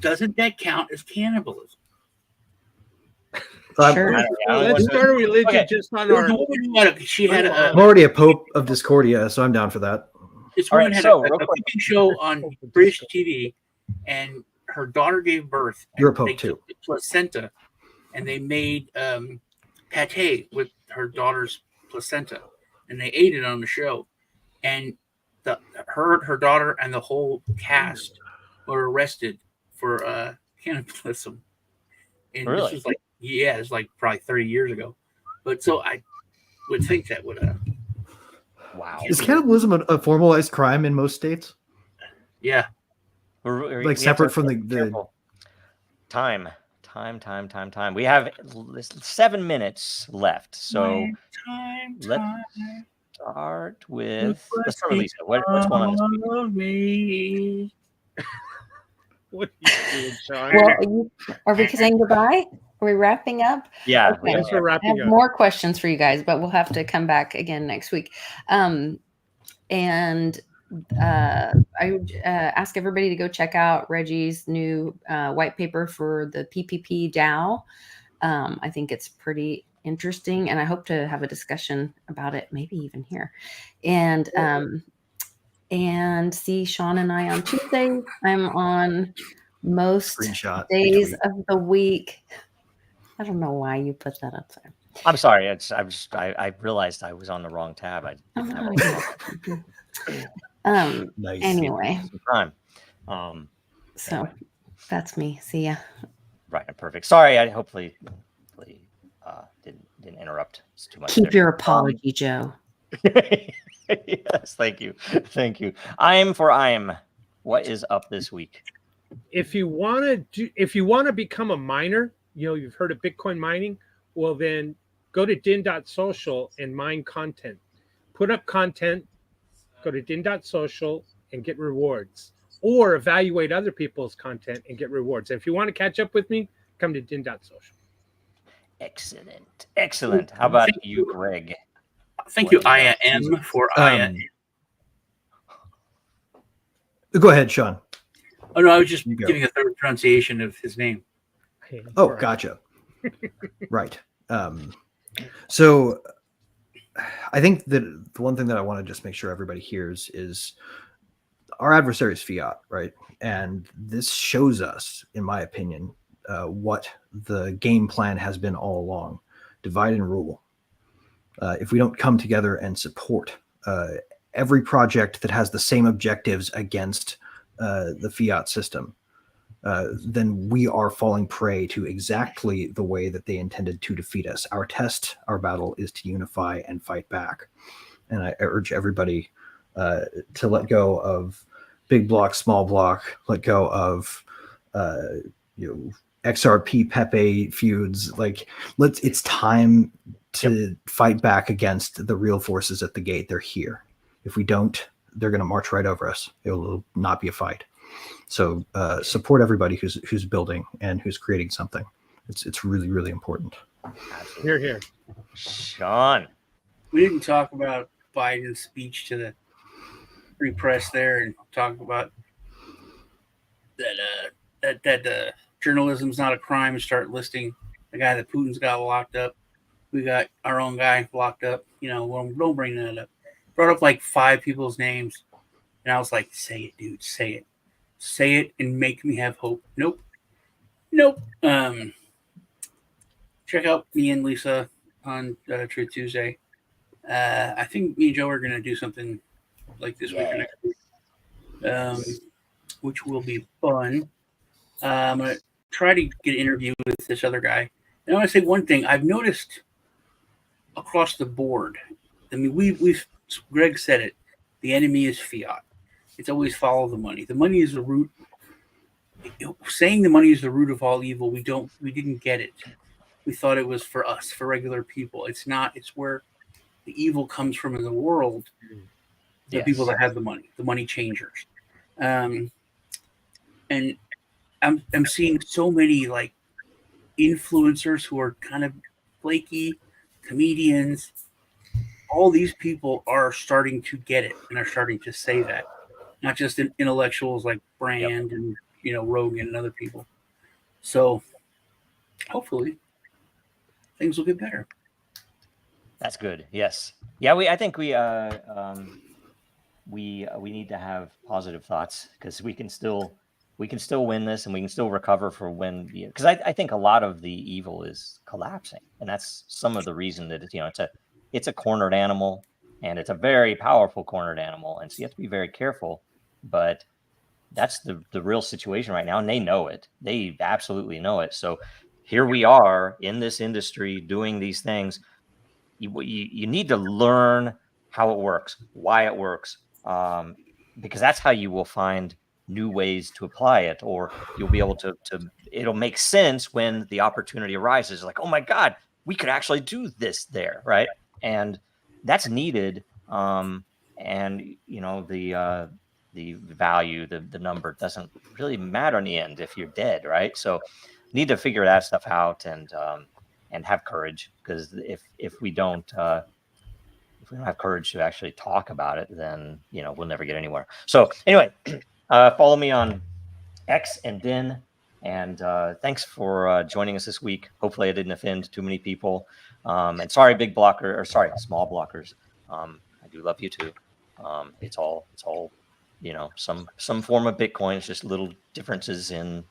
Doesn't that count as cannibalism? Sure. Let's start a religion just on our. She had I'm already a Pope of Discordia, so I'm down for that. This woman had a cooking show on British TV, and her daughter gave birth. You're a Pope too. The placenta, and they made pate with her daughter's placenta, and they ate it on the show. And her daughter and the whole cast were arrested for cannibalism. And really? This was like, yeah, it's like probably 30 years ago. But so I would think that would wow. Is cannibalism a formalized crime in most states? Yeah. Like separate from the time. We have 7 minutes left. So let's start with Lisa. What's going on this week? What are you doing, Sean? Well, are we saying goodbye? Are we wrapping up? Yeah. Okay. Yes, we're wrapping I have up. more questions for you guys, but we'll have to come back again next week. I would ask everybody to go check out Reggie's new white paper for the PPP DAO. I think it's pretty interesting, and I hope to have a discussion about it, maybe even here. And see Sean and I on Tuesday. I'm on most days of the week. I don't know why you put that up there. I'm sorry. I realized I was on the wrong tab. Nice. Anyway. Time. So anyway. That's me. See ya. Right. Perfect. Sorry. I hopefully didn't interrupt too much. Keep your apology, Joe. Yes. Thank you. What is up this week? If you want to become a miner, you've heard of Bitcoin mining. Well, then go to Den.Social and mine content. Put up content. Go to Den.Social and get rewards, or evaluate other people's content and get rewards. If you want to catch up with me, come to Den.Social. Excellent. How about you, Greg? Thank you, Aya M, for Aya. Go ahead, Sean. Oh, no, I was just giving a third pronunciation of his name. Oh, gotcha. Right. So I think that the one thing that I want to just make sure everybody hears is our adversary is fiat, right? And this shows us, in my opinion, what the game plan has been all along: divide and rule. If we don't come together and support every project that has the same objectives against the fiat system, then we are falling prey to exactly the way that they intended to defeat us. Our battle is to unify and fight back. And I urge everybody to let go of big block, small block, let go of XRP Pepe feuds. Like, it's time to fight back against the real forces at the gate. They're here. If we don't, they're going to march right over us. It will not be a fight. So support everybody who's building and who's creating something. It's really, really important. Here, here. Sean. We didn't talk about Biden's speech to the free press there, and talk about that journalism's not a crime, and start listing the guy that Putin's got locked up. We got our own guy locked up. Well, don't bring that up. Brought up like 5 people's names, and I was like, say it, dude, say it. Say it and make me have hope. Nope. Check out me and Lisa on Truth Tuesday. I think me and Joe are going to do something like this week or next week, which will be fun. I'm going to try to get an interview with this other guy. And I want to say one thing. I've noticed across the board, I mean, we've Greg said it, the enemy is fiat. It's always follow the money. The money is the root. Saying the money is the root of all evil, we didn't get it. We thought it was for us, for regular people. It's not. It's where the evil comes from in the world. The people that have the money changers. And I'm seeing so many like influencers who are kind of flaky, comedians. All these people are starting to get it and are starting to say that. Not just intellectuals like Brand and Rogan and other people. So hopefully things will get better. That's good. Yes. Yeah. I think we need to have positive thoughts, because we can still win this, and we can still recover for when, because I think a lot of the evil is collapsing, and that's some of the reason that it's a cornered animal, and it's a very powerful cornered animal, and so you have to be very careful. But that's the real situation right now, and they know it. They absolutely know it. So here we are in this industry doing these things. You need to learn how it works, why it works, because that's how you will find new ways to apply it, or you'll be able to it'll make sense when the opportunity arises. Like, oh my God, we could actually do this there, right? And that's needed. And the value, the number doesn't really matter in the end if you're dead, right? So need to figure that stuff out, and have courage, because if we don't have courage to actually talk about it, then we'll never get anywhere. So anyway, follow me on X and Den, and thanks for joining us this week. Hopefully I didn't offend too many people, and sorry, small blockers. I do love you too. It's all some form of Bitcoin. It's just little differences in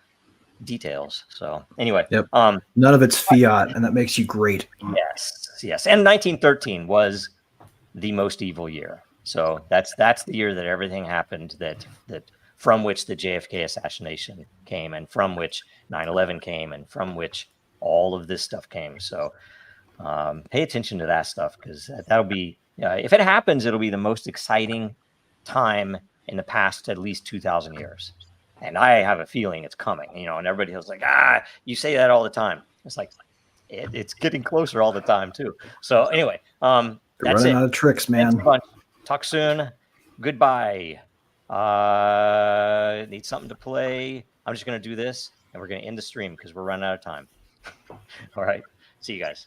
details. So anyway, none of it's fiat, and that makes you great. Yes. And 1913 was the most evil year. So that's the year that everything happened, that from which the JFK assassination came, and from which 9/11 came, and from which all of this stuff came. So pay attention to that stuff, because that'll be, if it happens, it'll be the most exciting time in the past at least 2,000 years. And I have a feeling it's coming, and everybody was like, you say that all the time. It's like, it's getting closer all the time too. So anyway, that's running out of tricks, man. Talk soon. Goodbye. Need something to play. I'm just going to do this, and we're going to end the stream because we're running out of time. All right. See you guys.